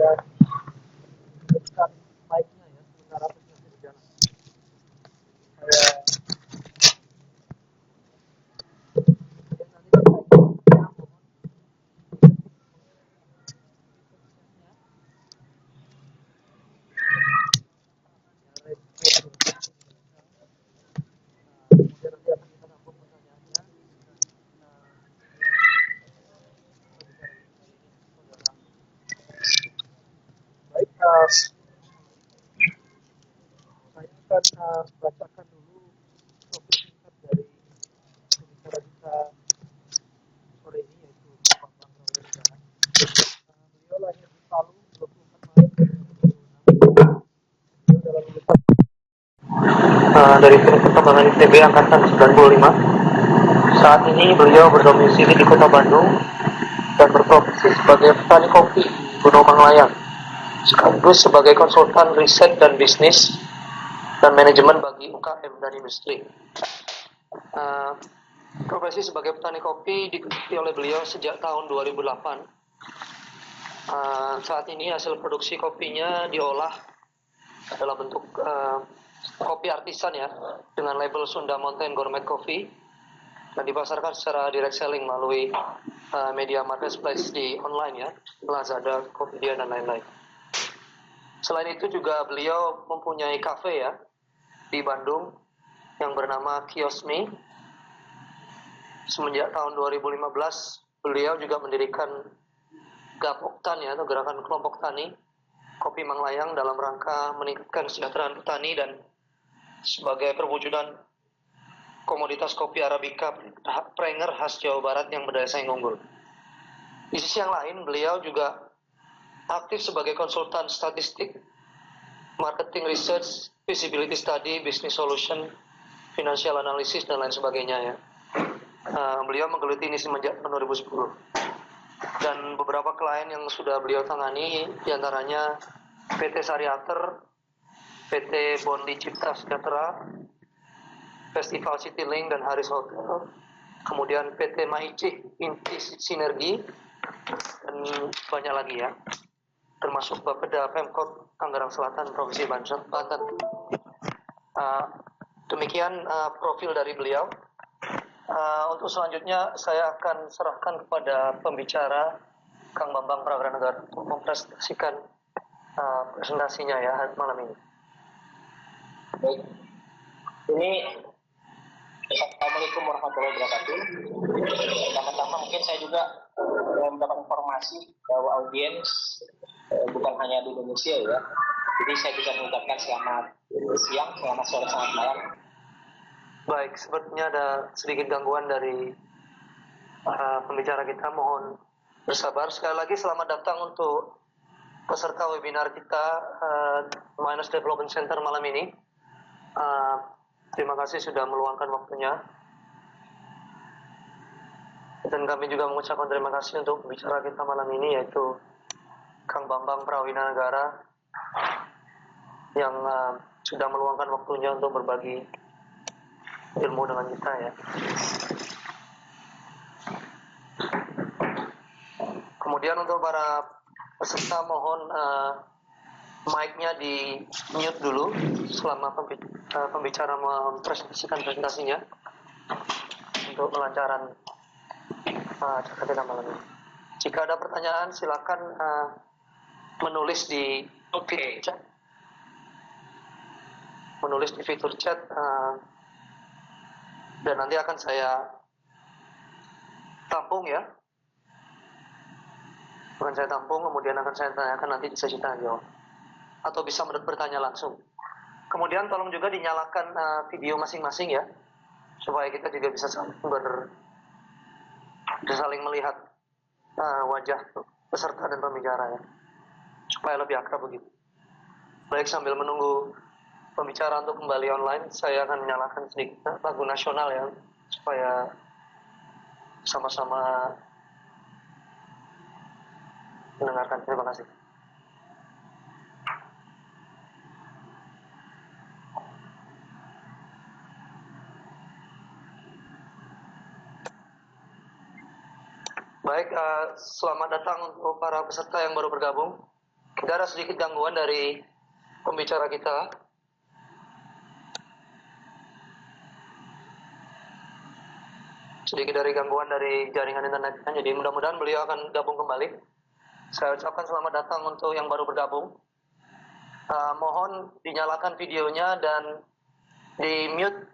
saya tekan mic-nya ya, sementara presentasi berjalan. Saya baik, saya akan bacakan dulu profil singkat dari pembicara kita sore ini, yaitu Pak Bambang Prawira. Beliau lahir di Palu 24 Maret 2006. Beliau dalam lulusan dari Teknik Pertambangan ITB Angkatan 95. Saat ini beliau berdomisili di Kota Bandung dan berprofesi sebagai petani kopi di Gunung Manglayang, sekaligus sebagai konsultan riset dan bisnis dan manajemen bagi UKM dan industri. Profesi sebagai petani kopi digeluti oleh beliau sejak tahun 2008. Saat ini hasil produksi kopinya diolah dalam bentuk kopi artisan ya, dengan label Sunda Mountain Gourmet Coffee, dan dipasarkan secara direct selling melalui media marketplace di online ya, Lazada, Tokopedia, dan lain-lain. Selain itu juga beliau mempunyai kafe ya di Bandung yang bernama Kiosmi. Semenjak tahun 2015 beliau juga mendirikan Gapoktan ya, atau Gerakan Kelompok Tani Kopi Manglayang, dalam rangka meningkatkan kesejahteraan petani dan sebagai perwujudan komoditas kopi Arabica Prenger khas Jawa Barat yang berdaya saing unggul. Di sisi yang lain, beliau juga aktif sebagai konsultan statistik, marketing research, feasibility study, business solution, financial analysis, dan lain sebagainya ya. Beliau menggeluti ini semenjak tahun 2010. Dan beberapa klien yang sudah beliau tangani diantaranya PT Sariater, PT Bondi Cipta Sejahtera, Festival Citylink dan Haris Hotel, kemudian PT Maici Inti Sinergi, dan banyak lagi ya, termasuk Bapeda Pemkot Tangerang Selatan Provinsi Banten. Demikian profil dari beliau. Untuk selanjutnya saya akan serahkan kepada pembicara Kang Bambang Prawira untuk mempresentasikan presentasinya ya malam ini. Baik, ini Assalamualaikum warahmatullahi wabarakatuh. Pertama-tama mungkin saya juga mendapat informasi bahwa audiens bukan hanya di Indonesia ya. Jadi saya juga mengucapkan selamat siang, selamat sore, selamat malam. Baik, sepertinya ada sedikit gangguan dari pembicara kita, mohon bersabar. Sekali lagi selamat datang untuk peserta webinar kita Miners Development Center malam ini. Terima kasih sudah meluangkan waktunya. Dan kami juga mengucapkan terima kasih untuk pembicara kita malam ini, yaitu Kang Bambang Prawira yang sudah meluangkan waktunya untuk berbagi ilmu dengan kita ya. Kemudian untuk para peserta mohon mic-nya di mute dulu selama pembicara mempresentasikan presentasinya untuk kelancaran acara kita malam ini. Jika ada pertanyaan silakan menulis di fitur chat. Menulis di fitur chat dan nanti akan saya tampung ya. Akan saya tampung, kemudian akan saya tanyakan nanti di sesi tanya jawab. Atau bisa bertanya langsung. Kemudian tolong juga dinyalakan video masing-masing ya, supaya kita juga bisa saling melihat wajah peserta dan pembicara ya, supaya lebih akrab begitu. Baik, sambil menunggu pembicara untuk kembali online, saya akan menyalakan sedikit lagu nasional ya, supaya sama-sama mendengarkan. Terima kasih. Baik, selamat datang untuk para peserta yang baru bergabung. Tidak ada sedikit gangguan dari pembicara kita. Sedikit dari gangguan dari jaringan internetnya. Jadi mudah-mudahan beliau akan gabung kembali. Saya ucapkan selamat datang untuk yang baru bergabung. Mohon dinyalakan videonya dan di mute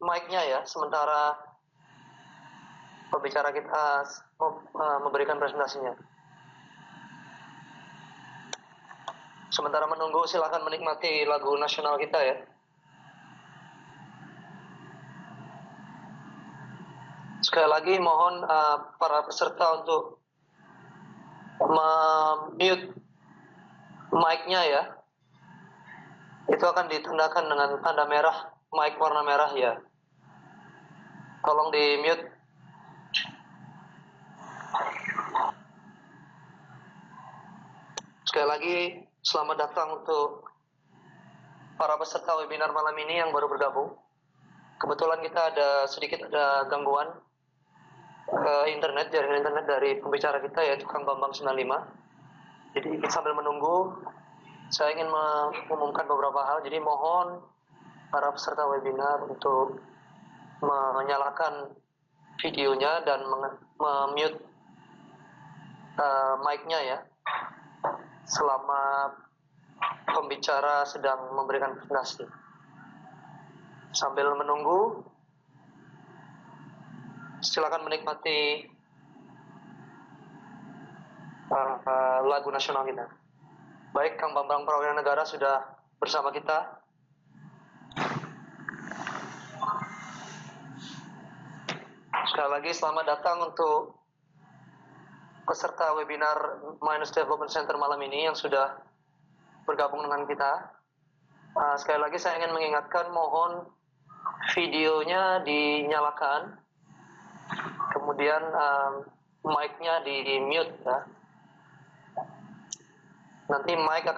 mic-nya ya, sementara pembicara kita memberikan presentasinya. Sementara menunggu, silakan menikmati lagu nasional kita ya. Sekali lagi mohon para peserta untuk mute mic-nya ya. Itu akan ditandakan dengan tanda merah, mic warna merah ya. Tolong di mute. Sekali lagi selamat datang untuk para peserta webinar malam ini yang baru bergabung. Kebetulan kita ada gangguan internet, jaringan internet dari pembicara kita yaitu Kang Bambang 95. Jadi sambil menunggu, saya ingin mengumumkan beberapa hal. Jadi mohon para peserta webinar untuk menyalakan videonya dan mute mic-nya ya, selama pembicara sedang memberikan presentasi. Sambil menunggu, silakan menikmati lagu nasional kita. Baik, Kang Bambang Prawira Negara sudah bersama kita. Sekali lagi selamat datang untuk peserta webinar Minus Development Center malam ini yang sudah bergabung dengan kita. Sekali lagi saya ingin mengingatkan, mohon videonya dinyalakan, kemudian mic-nya di mute ya. Nanti mic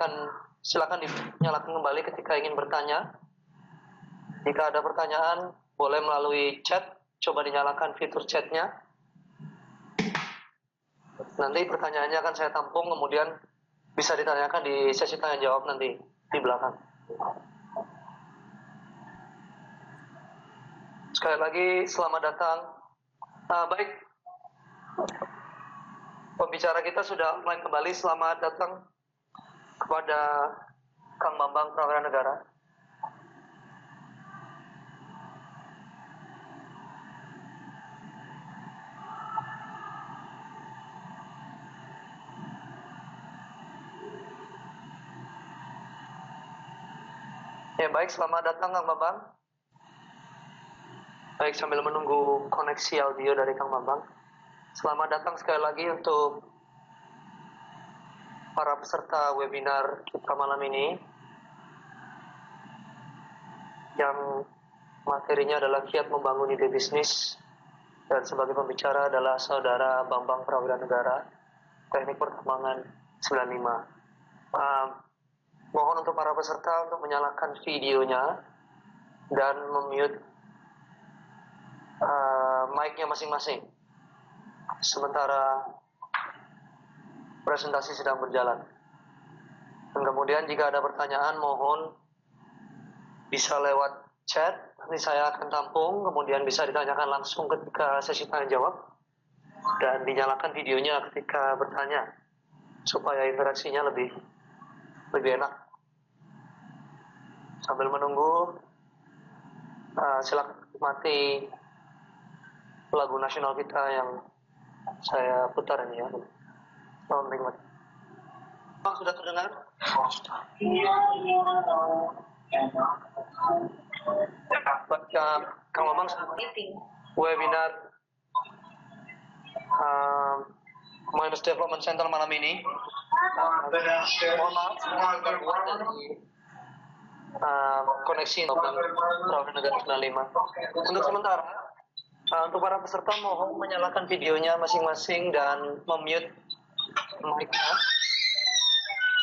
silakan dinyalakan kembali ketika ingin bertanya. Jika ada pertanyaan boleh melalui chat, coba dinyalakan fitur chatnya. Nanti pertanyaannya akan saya tampung, kemudian bisa ditanyakan di sesi tanya jawab nanti di belakang. Sekali lagi selamat datang. Baik, pembicara kita sudah mulai kembali. Selamat datang kepada Kang Bambang Prawira Negara. Ya baik, selamat datang Kang Bambang. Baik, sambil menunggu koneksi audio dari Kang Bambang, selamat datang sekali lagi untuk para peserta webinar kita malam ini yang materinya adalah kiat membangun ide bisnis, dan sebagai pembicara adalah Saudara Bambang Prawira Negara, Teknik Pertambangan 95. Mohon untuk para peserta untuk menyalakan videonya dan memute mic-nya masing-masing sementara presentasi sedang berjalan. Dan kemudian jika ada pertanyaan mohon bisa lewat chat, nanti saya akan tampung, kemudian bisa ditanyakan langsung ketika sesi tanya jawab, dan dinyalakan videonya ketika bertanya supaya interaksinya lebih enak. Sambil menunggu, silakan nikmati lagu nasional kita yang saya putar ini ya. Selamat menikmati. Sudah terdengar? Baca Kang Mamang webinar Minus Development Center malam ini. Mohon maaf dari koneksi Prawira Negara 95. Untuk sementara, untuk para peserta mohon menyalakan videonya masing-masing dan memute mic-nya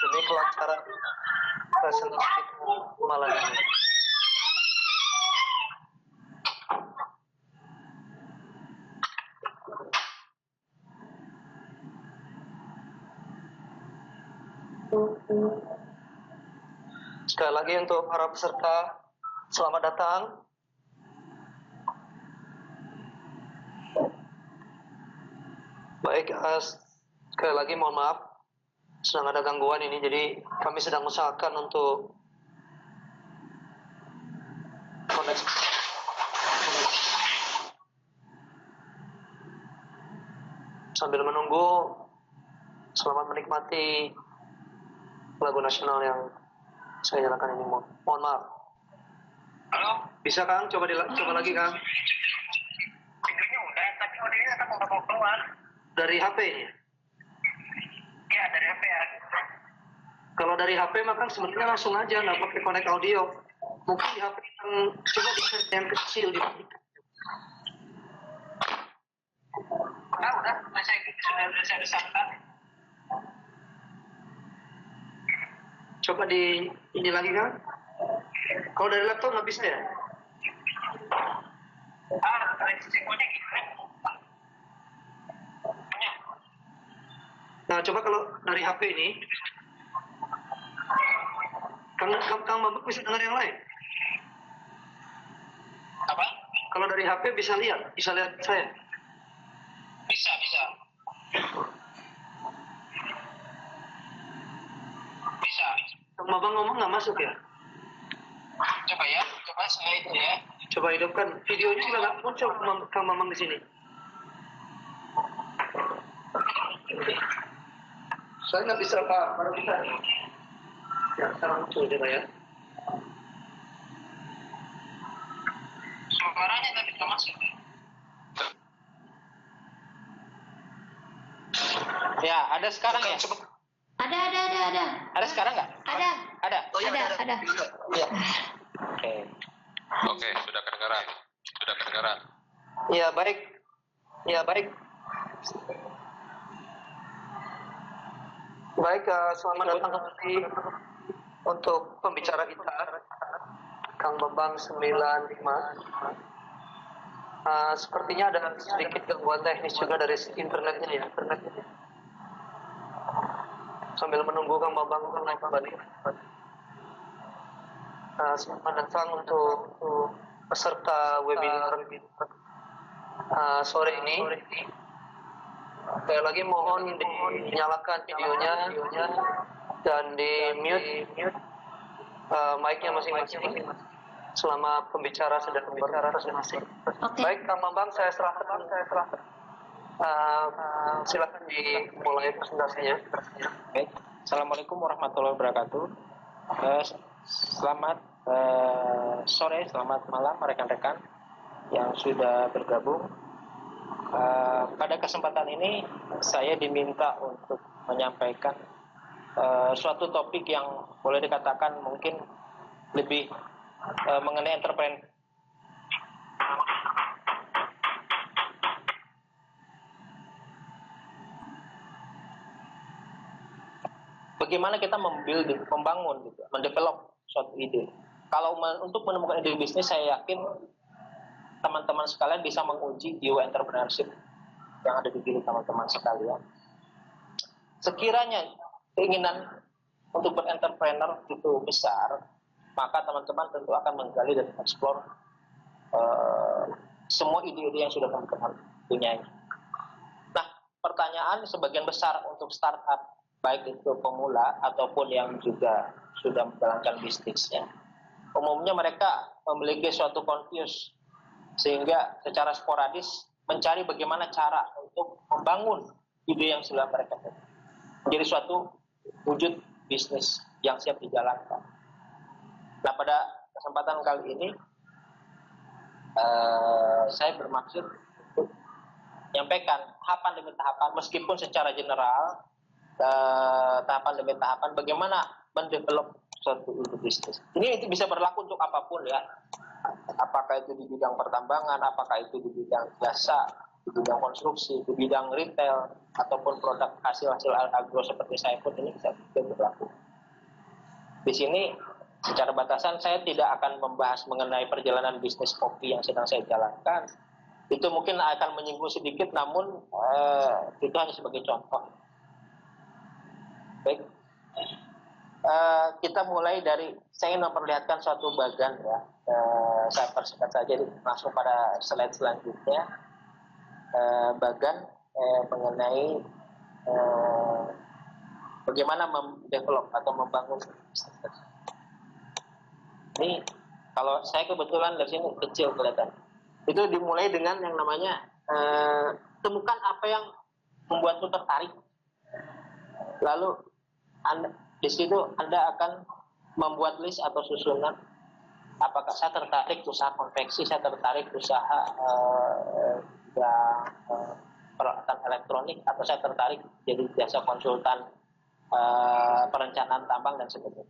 demi kelancaran presentasi kita malam ini. Sekali lagi untuk para peserta, selamat datang. Baik, sekali lagi mohon maaf, sedang ada gangguan ini, jadi kami sedang usahakan untuk koneksi. Sambil menunggu, selamat menikmati lagu nasional yang saya nyalakan ini. Mohon maaf. Halo? Bisa Kang? Coba lagi Kang. Videonya udah, tapi audionya tetap mau keluar. Dari HP ini? Ya, dari HP ya. Kalau dari HP maka sebenarnya langsung aja, nggak pakai connect audio. Mungkin di HP yang coba di yang kecil di Udah, sudah saya besarkan. Coba di ini lagi Kang. Kalau dari laptop nggak bisa ya? Resikonya gimana? Nah, coba kalau dari HP ini, Kang Mabuk bisa dengar yang lain? Apa? Kalau dari HP bisa lihat saya? Bisa. Bisa. Kang Mabang ngomong nggak masuk ya? Coba saya itu ya. Coba hidupkan. Videonya juga nggak muncul Kang Mamang di sini. Saya nggak bisa Pak, baru bisa. Ya, sekarang muncul coba ya. Suaranya tapi nggak masuk. Ya, ada sekarang ya? Ada. Ada sekarang nggak? Ada. Oh, iya, Ada. Iya. Oke, sudah kedengaran. Ya, baik. Baik, selamat datang kembali untuk pembicara kita, Kang Bambang 95. Sepertinya ada sedikit gangguan teknis juga dari internetnya ya. Sambil menunggu Kang Bambang naik kembali. Selamat datang untuk peserta webinar sore ini. Sekali lagi mohon dinyalakan videonya dan di mute mic-nya masing-masing selama pembicara sedang berbicara masing-masing. Oke. Baik, Kang Bambang, saya serahkan. Silakan dimulai presentasinya. Baik. Assalamualaikum warahmatullahi wabarakatuh. Selamat sore, selamat malam rekan-rekan yang sudah bergabung. Pada kesempatan ini saya diminta untuk menyampaikan suatu topik yang boleh dikatakan mungkin lebih mengenai entrepreneur. Bagaimana kita membangun, gitu, mendevelop suatu ide. Kalau untuk menemukan ide bisnis, saya yakin teman-teman sekalian bisa menguji jiwa entrepreneurship yang ada di diri teman-teman sekalian. Sekiranya keinginan untuk berentrepreneur itu besar, maka teman-teman tentu akan menggali dan eksplor semua ide-ide yang sudah teman-teman punyai. Nah, pertanyaan sebagian besar untuk startup, baik itu pemula ataupun yang juga sudah menjalankan bisnisnya, umumnya mereka memiliki suatu confuse, sehingga secara sporadis mencari bagaimana cara untuk membangun ide yang sudah mereka menjadi suatu wujud bisnis yang siap dijalankan. Nah, pada kesempatan kali ini saya bermaksud untuk menyampaikan tahapan demi tahapan, meskipun secara general tahapan demi tahapan bagaimana mendevelop suatu ide bisnis. Ini bisa berlaku untuk apapun ya. Apakah itu di bidang pertambangan, apakah itu di bidang jasa, di bidang konstruksi, di bidang retail, ataupun produk hasil-hasil agro seperti saya pun ini bisa berlaku. Di sini secara batasan saya tidak akan membahas mengenai perjalanan bisnis kopi yang sedang saya jalankan. Itu mungkin akan menyinggung sedikit, namun itu hanya sebagai contoh. Baik. kita mulai dari, saya ingin memperlihatkan suatu bagan ya. Saya persingkat saja langsung pada slide selanjutnya. Bagan mengenai bagaimana mendevelop atau membangun. Ini kalau saya kebetulan dari sini kecil kelihatan. Itu dimulai dengan yang namanya temukan apa yang membuatmu tertarik. Lalu di situ Anda akan membuat list atau susunan. Apakah saya tertarik usaha konveksi, saya tertarik usaha peralatan elektronik, atau saya tertarik jadi jasa konsultan perencanaan tambang dan sebagainya.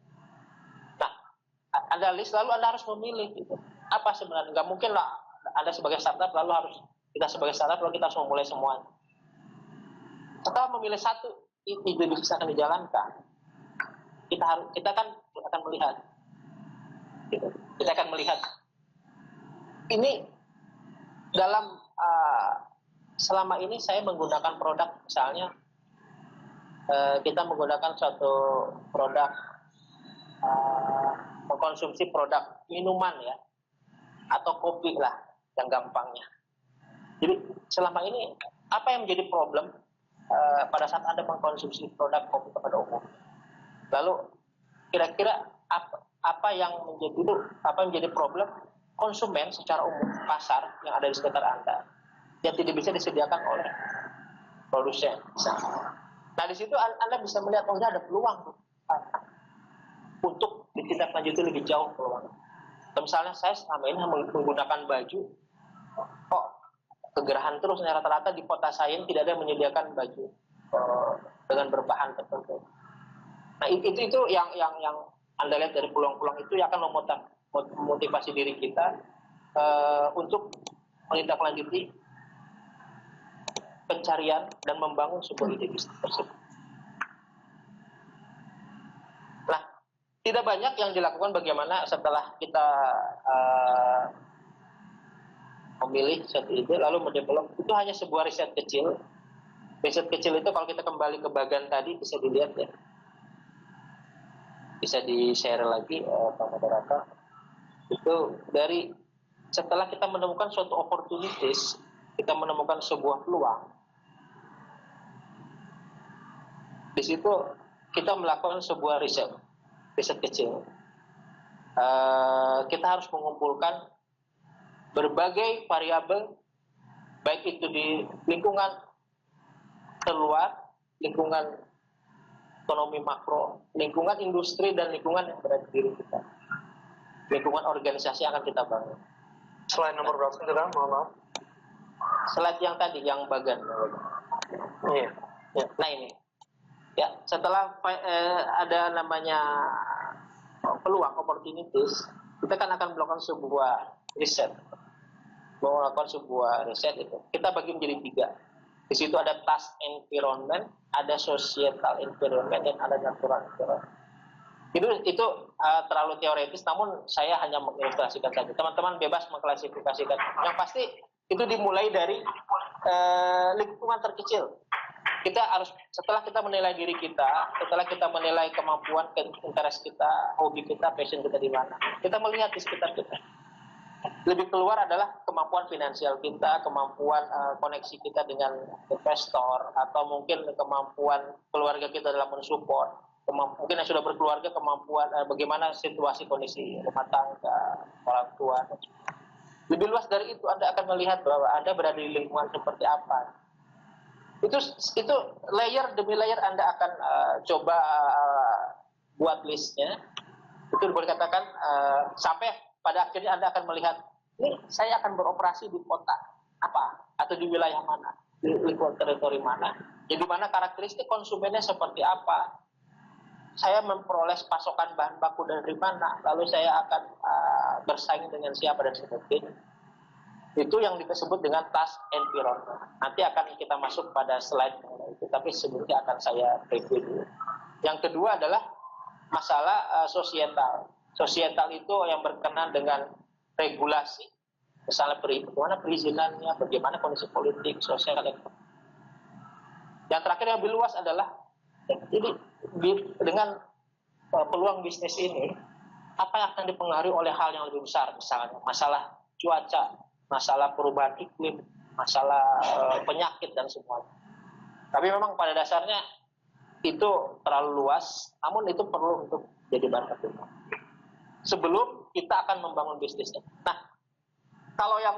Nah, Anda list lalu Anda harus memilih gitu. Apa sebenarnya? Nggak mungkin lah Anda sebagai startup kita sebagai startup lalu kita harus memulai semuanya. Setelah memilih satu ide bisa akan dijalankan, kita akan melihat gitu. Kita akan melihat ini dalam selama ini saya menggunakan produk, misalnya kita menggunakan suatu produk, mengkonsumsi produk minuman ya, atau kopi lah yang gampangnya. Jadi selama ini apa yang menjadi problem pada saat Anda mengkonsumsi produk kopi pada umum? Lalu kira-kira apa yang menjadi problem konsumen secara umum, pasar yang ada di sekitar Anda yang tidak bisa disediakan oleh produsen. Nah di situ Anda bisa melihat ada peluang untuk ditindaklanjuti lebih jauh peluang. Misalnya saya selama ini menggunakan baju, kok kegerahan terus, rata-rata di kota saya tidak ada yang menyediakan baju dengan berbahan tertentu. Nah itu yang Anda lihat dari peluang-peluang itu yang akan memotivasi diri kita untuk menindaklanjuti pencarian dan membangun sebuah ide bisnis tersebut. Nah, tidak banyak yang dilakukan bagaimana setelah kita memilih satu ide lalu mendevelop, itu hanya sebuah riset kecil. Riset kecil itu kalau kita kembali ke bagan tadi bisa dilihat ya. Bisa di-share lagi Pak Moderator. Itu dari setelah kita menemukan suatu opportunities, kita menemukan sebuah peluang. Di situ kita melakukan sebuah riset kecil. Kita harus mengumpulkan berbagai variabel, baik itu di lingkungan terluar, lingkungan ekonomi makro, lingkungan industri, dan lingkungan yang berada di diri kita, lingkungan organisasi yang akan kita bangun. Slide nomor berapa itu kan? Mohon maaf. Slide yang tadi, yang bagan. Iya. Ya, nah ini. Ya, setelah ada namanya peluang, opportunities, kita kan akan melakukan sebuah riset. Melakukan sebuah riset itu. Kita bagi menjadi 3. Di situ ada task environment, ada societal environment, dan ada natural environment. Itu terlalu teoretis, namun saya hanya mengilustrasikan saja. Teman-teman bebas mengklasifikasikan. Yang pasti itu dimulai dari lingkungan terkecil. Kita harus, setelah kita menilai diri kita, setelah kita menilai kemampuan, interest kita, hobi kita, passion kita di mana, kita melihat di sekitar kita. Lebih keluar adalah kemampuan finansial kita, kemampuan koneksi kita dengan investor, atau mungkin kemampuan keluarga kita dalam mensupport, mungkin yang sudah berkeluarga, kemampuan bagaimana situasi kondisi rumah tangga, orang tua. Lebih luas dari itu, Anda akan melihat bahwa Anda berada di lingkungan seperti apa. Itu layer demi layer Anda akan coba buat listnya. Itu boleh katakan sampai pada akhirnya Anda akan melihat, ini saya akan beroperasi di kota apa, atau di wilayah mana, di lingkungan teritori mana, jadi mana karakteristik konsumennya seperti apa, saya memperoleh pasokan bahan baku dari mana, lalu saya akan bersaing dengan siapa dan sebagainya. Itu yang disebut dengan task environment. Nanti akan kita masuk pada slide itu, tapi sebelumnya akan saya review dulu. Yang kedua adalah masalah sosial. Sosial itu yang berkenaan dengan regulasi, misalnya bagaimana perizinannya, bagaimana kondisi politik, sosial, ekonomi. Yang terakhir yang lebih luas adalah ini dengan peluang bisnis ini, apa yang akan dipengaruhi oleh hal yang lebih besar, misalnya masalah cuaca, masalah perubahan iklim, masalah penyakit dan semuanya. Tapi memang pada dasarnya itu terlalu luas, namun itu perlu untuk jadi bahan pertimbangan sebelum kita akan membangun bisnisnya. Nah, kalau yang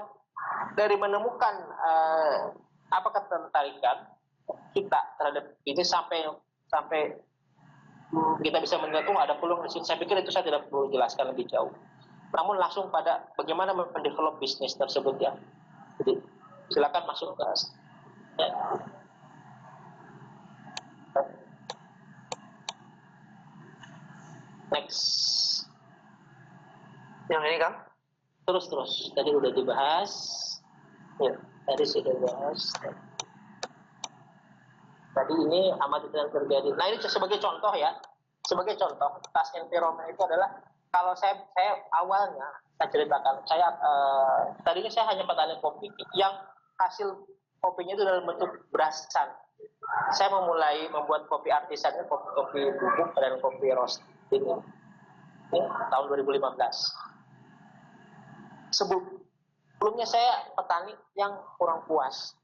dari menemukan apa ketertarikan kita terhadap ini sampai kita bisa melihat ada peluang di sini. Saya pikir itu saya tidak perlu jelaskan lebih jauh. Namun langsung pada bagaimana mendevelop bisnis tersebut ya. Jadi silakan masuk ke ya. Next. Yang ini kan? Terus. Tadi udah dibahas. Ya, tadi sudah dibahas. Tadi ini amati yang terjadi. Nah ini sebagai contoh ya. Sebagai contoh, task environment itu adalah kalau saya awalnya saya ceritakan, tadinya saya hanya petani kopi yang hasil kopinya itu dalam bentuk berasan. Saya memulai membuat kopi artisannya, kopi bubuk dan kopi roasting ini tahun 2015. Sebelumnya saya petani yang kurang puas.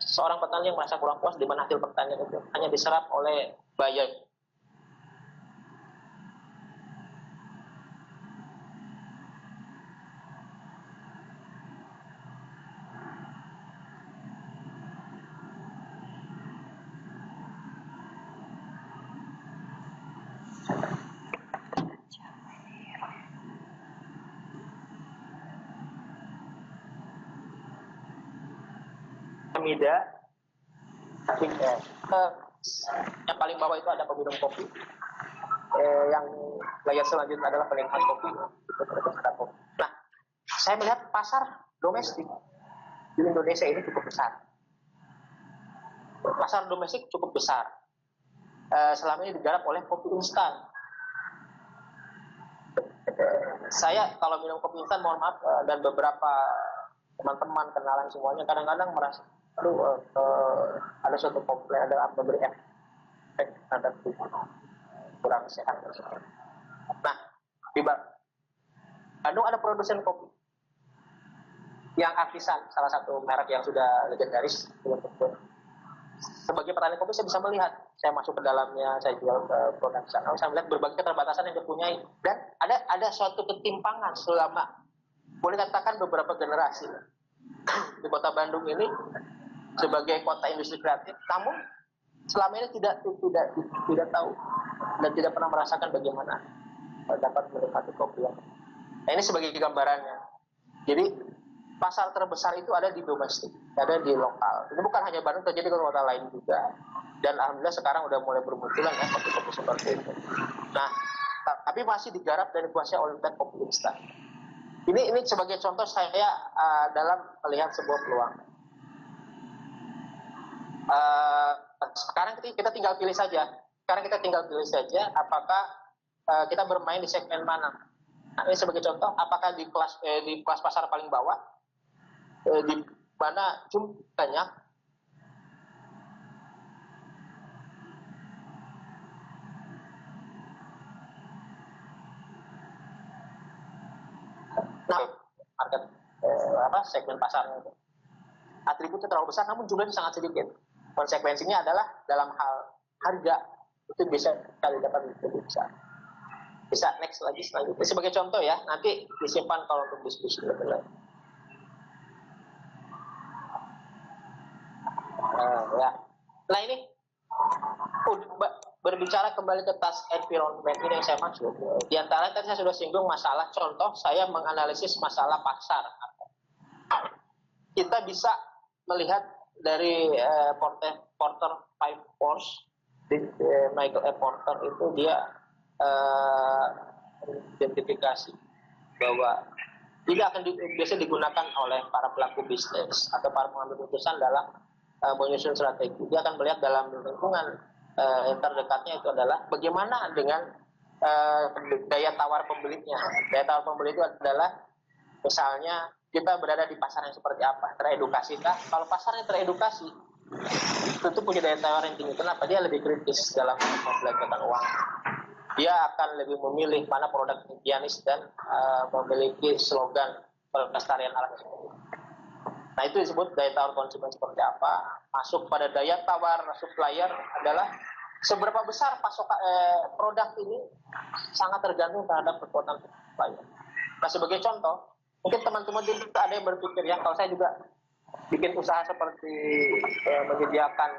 Seorang petani yang merasa kurang puas di mana hasil pertanian itu hanya diserap oleh buyer. Mida, yang paling bawah itu ada peminum kopi, yang layar selanjutnya adalah penikmat kopi. Nah, saya melihat pasar domestik di Indonesia ini cukup besar. Pasar domestik cukup besar. Selama ini digarap oleh kopi instan. Saya kalau minum kopi instan, mohon maaf, dan beberapa teman-teman kenalan semuanya kadang-kadang merasa ada suatu komplain, ada memberi efek terhadap tubuh kurang sehat. Nah, di Bandung ada produsen kopi yang artisan, salah satu merek yang sudah legendaris. Sebagai petani kopi saya bisa melihat, saya masuk ke dalamnya, saya jual ke produk sana, saya melihat berbagai keterbatasan yang dipunyai, dan ada suatu ketimpangan selama boleh katakan beberapa generasi di kota Bandung ini sebagai kota industri kreatif, namun selama ini tidak tahu dan tidak pernah merasakan bagaimana dapat menikmati kopi. Nah, ini sebagai gambarannya. Jadi pasar terbesar itu ada di domestik, ada di lokal. Ini bukan hanya Bandung, terjadi di kota lain juga. Dan alhamdulillah sekarang udah mulai bermunculan ya kopi-kopi seperti itu. Nah, tapi masih digarap dan dikuasai oleh kopi instan. Ini sebagai contoh saya dalam melihat sebuah peluang. Sekarang kita tinggal pilih saja. Apakah kita bermain di segmen mana. Nah, ini sebagai contoh, apakah di kelas pasar paling bawah, di mana jumlahnya market segmen pasarnya itu atributnya terlalu besar, namun jumlahnya sangat sedikit. Konsekuensinya adalah dalam hal harga itu bisa kali dapat lebih besar. Bisa next lagi selanjutnya sebagai contoh ya, nanti disimpan kalau untuk diskusi lebih lanjut. Ya. Nah ini berbicara kembali ke task environment ini yang saya maksud. Di antara tadi saya sudah singgung masalah contoh, saya menganalisis masalah pasar. Kita bisa melihat dari Porter 5 Force, Michael A. Porter itu dia identifikasi bahwa tidak akan biasa digunakan oleh para pelaku bisnis atau para pengambil keputusan dalam menyusun strategi. Dia akan melihat dalam lingkungan terdekatnya itu adalah bagaimana dengan daya tawar pembelinya. Daya tawar pembeli itu adalah misalnya kita berada di pasar yang seperti apa, teredukasi kah? Kalau pasarnya teredukasi, tentu punya daya tawar yang tinggi. Kenapa? Dia lebih kritis dalam membelanjakan uang. Dia akan lebih memilih mana produk higienis dan memiliki slogan pelestarian alam. Nah, itu disebut daya tawar konsumen seperti apa. Masuk pada daya tawar supplier adalah seberapa besar pasokan produk ini sangat tergantung terhadap kekuatan supplier. Nah, sebagai contoh, mungkin teman-teman juga ada yang berpikir ya, kalau saya juga bikin usaha seperti menyediakan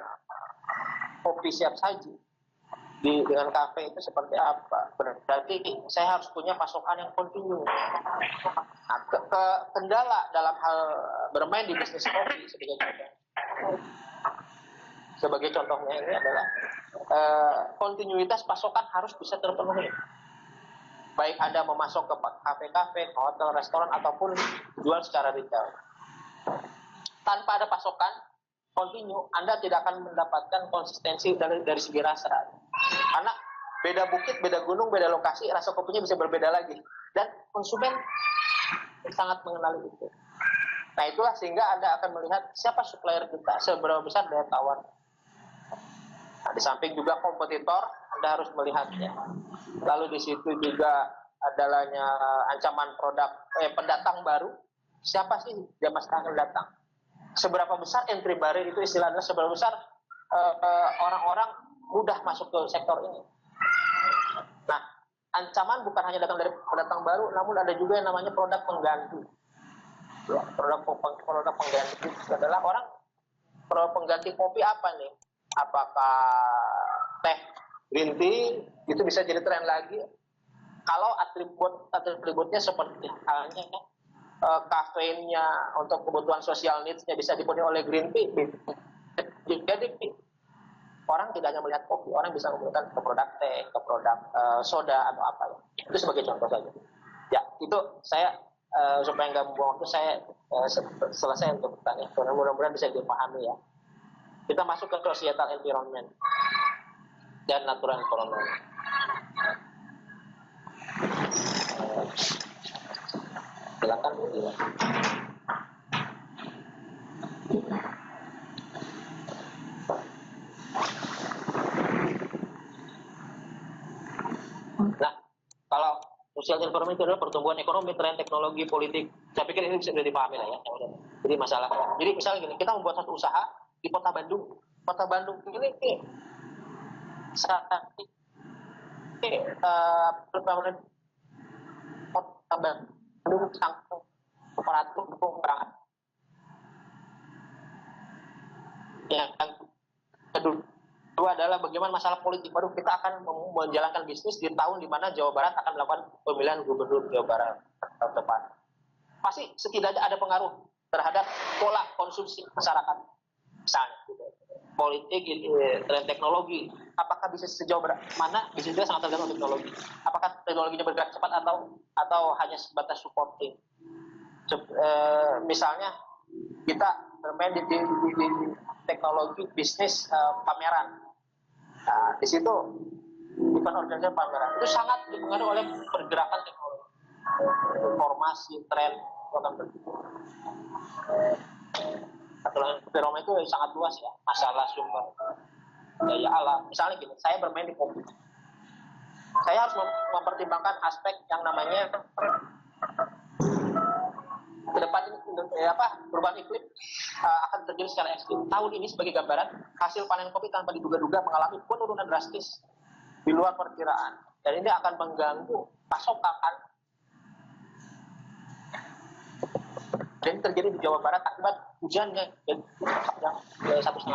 kopi siap saji dengan kafe itu seperti apa? Berarti saya harus punya pasokan yang kontinu. Nah, kendala dalam hal bermain di bisnis kopi sebagai contohnya ini adalah kontinuitas pasokan harus bisa terpenuhi. Baik Anda memasok ke kafe-kafe, hotel, restoran, ataupun jual secara retail. Tanpa ada pasokan kontinu, Anda tidak akan mendapatkan konsistensi dari segi rasa. Karena beda bukit, beda gunung, beda lokasi, rasa kopinya bisa berbeda lagi. Dan konsumen sangat mengenali itu. Nah, itulah sehingga Anda akan melihat siapa supplier kita, seberapa besar daya tawar. Nah, di samping juga kompetitor, Anda harus melihatnya. Lalu di situ juga adalahnya ancaman produk pendatang baru. Siapa sih dia pasti akan datang? Seberapa besar entry barrier itu istilahnya, seberapa besar orang-orang mudah masuk ke sektor ini. Nah, ancaman bukan hanya datang dari pendatang baru, namun ada juga yang namanya produk pengganti. Ya, produk pengganti adalah produk pengganti kopi apa nih? Apakah teh green tea itu bisa jadi tren lagi? Kalau atributnya seperti halnya kafeinnya untuk kebutuhan sosial needs-nya bisa dipenuhi oleh green tea, jadi orang tidak hanya melihat kopi, orang bisa menggunakan ke produk teh, ke produk soda atau apa ya. Itu sebagai contoh saja. Ya, itu saya supaya nggak membuang waktu, saya selesai untuk bertanya. Mudah-mudahan bisa dipahami ya. Kita masuk ke societal environment dan natural environment. Silakan. Nah, kalau social environment itu adalah pertumbuhan ekonomi, tren teknologi, politik. Saya pikir ini bisa dipahami lah ya. Jadi masalah. Jadi misalnya gini, kita membuat satu usaha di Kota Bandung. Kota Bandung ini saat ini Kota Bandung sangat operator perangan. Yang kedua adalah bagaimana masalah politik. Baru kita akan menjalankan bisnis di tahun di mana Jawa Barat akan melakukan pemilihan gubernur Jawa Barat tahun depan. Pasti setidaknya ada pengaruh terhadap pola konsumsi masyarakat. Misalnya, politik, tren teknologi, apakah bisa sejauh mana bisa juga sangat tergantung teknologi. Apakah teknologinya bergerak cepat atau hanya sebatas supporting. Misalnya kita bermain di teknologi bisnis pameran. Nah, di situ bukan organisasi pameran, itu sangat dipengaruhi oleh pergerakan teknologi, informasi, tren, akan berikut. Fenomena itu sangat luas ya, masalah sumber daya alam. Misalnya gini, saya bermain di kopi, saya harus mempertimbangkan aspek yang namanya ke depan ini perubahan iklim akan terjadi secara ekstrim. Tahun ini sebagai gambaran, hasil panen kopi tanpa diduga-duga mengalami penurunan drastis di luar perkiraan, dan ini akan mengganggu pasokan. Dan terjadi di Jawa Barat akibat hujan yang 1,5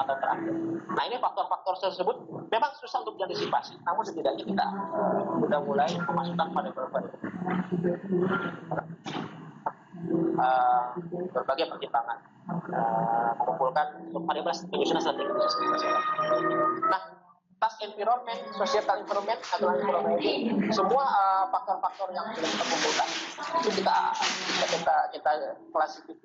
tahun terakhir. Nah, ini faktor-faktor tersebut memang susah untuk diantisipasi, namun setidaknya kita sudah mulai memasukkan pada berbagai pertimbangan, mengumpulkan variabel penyusunan strategi. Nah, tas environment, societal environment, atau environment ini semua faktor-faktor yang sudah kita kumpulkan itu kita klasifikasi.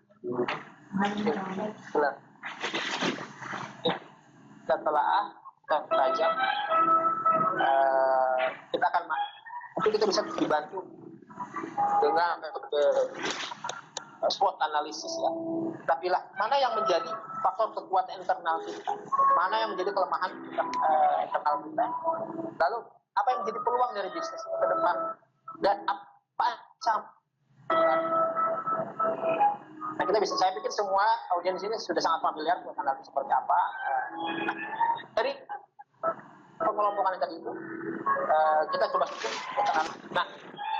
Setelah tajam, kita akan mungkin kita bisa dibantu dengan SWOT analisis ya. Tapi lah mana yang menjadi faktor kekuatan internal kita, mana yang menjadi kelemahan internal kita, lalu apa yang menjadi peluang dari bisnis ke depan, dan apa nah kita bisa, saya pikir semua audiens ini sudah sangat familiar dengan hal seperti apa. Dari pengelompokan tadi itu kita coba susun. Nah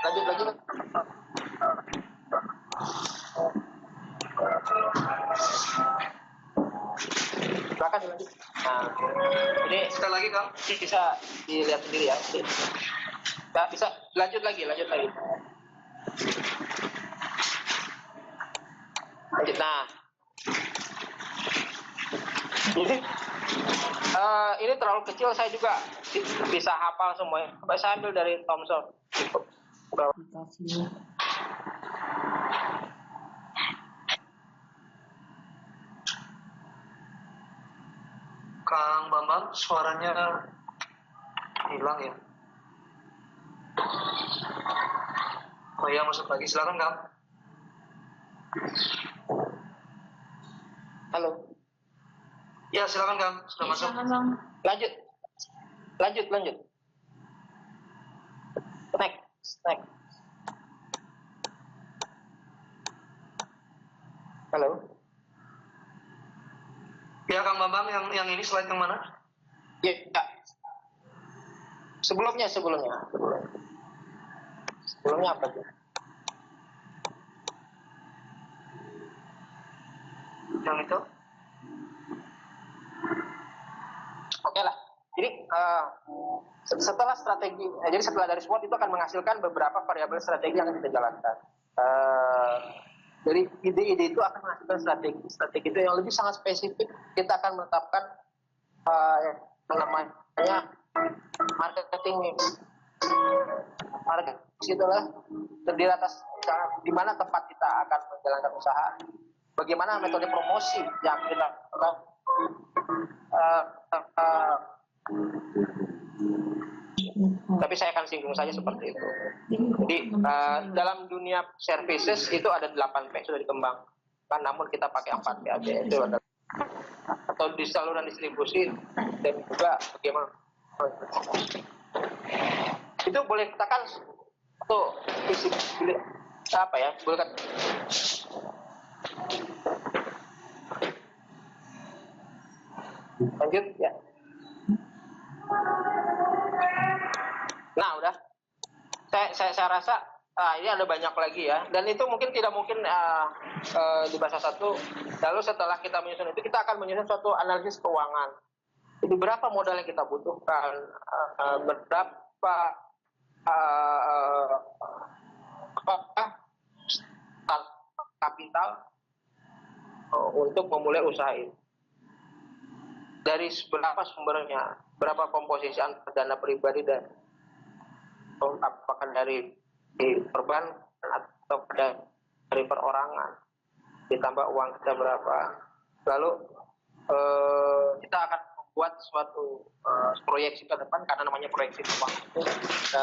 lanjut lagi. Silakan dilanjut. Nah ini Sekali lagi Kang. bisa dilihat sendiri ya. Nah, bisa lanjut lagi. Lanjut. Nah, ini terlalu kecil, saya juga bisa hafal semuanya. Saya ambil dari Thomson. Kang Bambang, suaranya hilang ya. Oh iya, masuk lagi. Silakan Kang. Halo. Ya, silakan Kang. Sudah masuk. Lanjut. Next. Halo. Ya Kang Bambang, yang ini slide yang mana? Ya. Sebelumnya apa tuh? Yang itu? Oke lah. Jadi setelah strategi, jadi setelah dari SWOT itu akan menghasilkan beberapa variabel strategi yang kita jalankan. Dari ide-ide itu akan menghasilkan strategi itu yang lebih sangat spesifik. Kita akan menetapkan yang namanya marketing mix. Marketing mix itulah terdiri atas di mana tempat kita akan menjalankan usaha, bagaimana metode promosi yang kita lakukan, tapi saya akan singgung saja seperti itu. Jadi dalam dunia services itu ada 8P sudah dikembangkan, namun kita pakai 4P aja, itu ada atau di saluran distribusi dan juga bagaimana itu boleh katakan tuh apa ya, boleh katakan lanjut ya. Nah udah, saya rasa ini ada banyak lagi ya, dan itu mungkin tidak mungkin di bahasa satu. Lalu setelah kita menyusun itu, kita akan menyusun suatu analisis keuangan. Jadi berapa modal yang kita butuhkan, berapa kapital untuk memulai usaha ini. Dari berapa sumbernya, berapa komposisi dana pribadi dan apakah dari perbankan atau dari perorangan, ditambah uang kita berapa. Lalu kita akan membuat suatu proyeksi ke depan, karena namanya proyeksi keuangan itu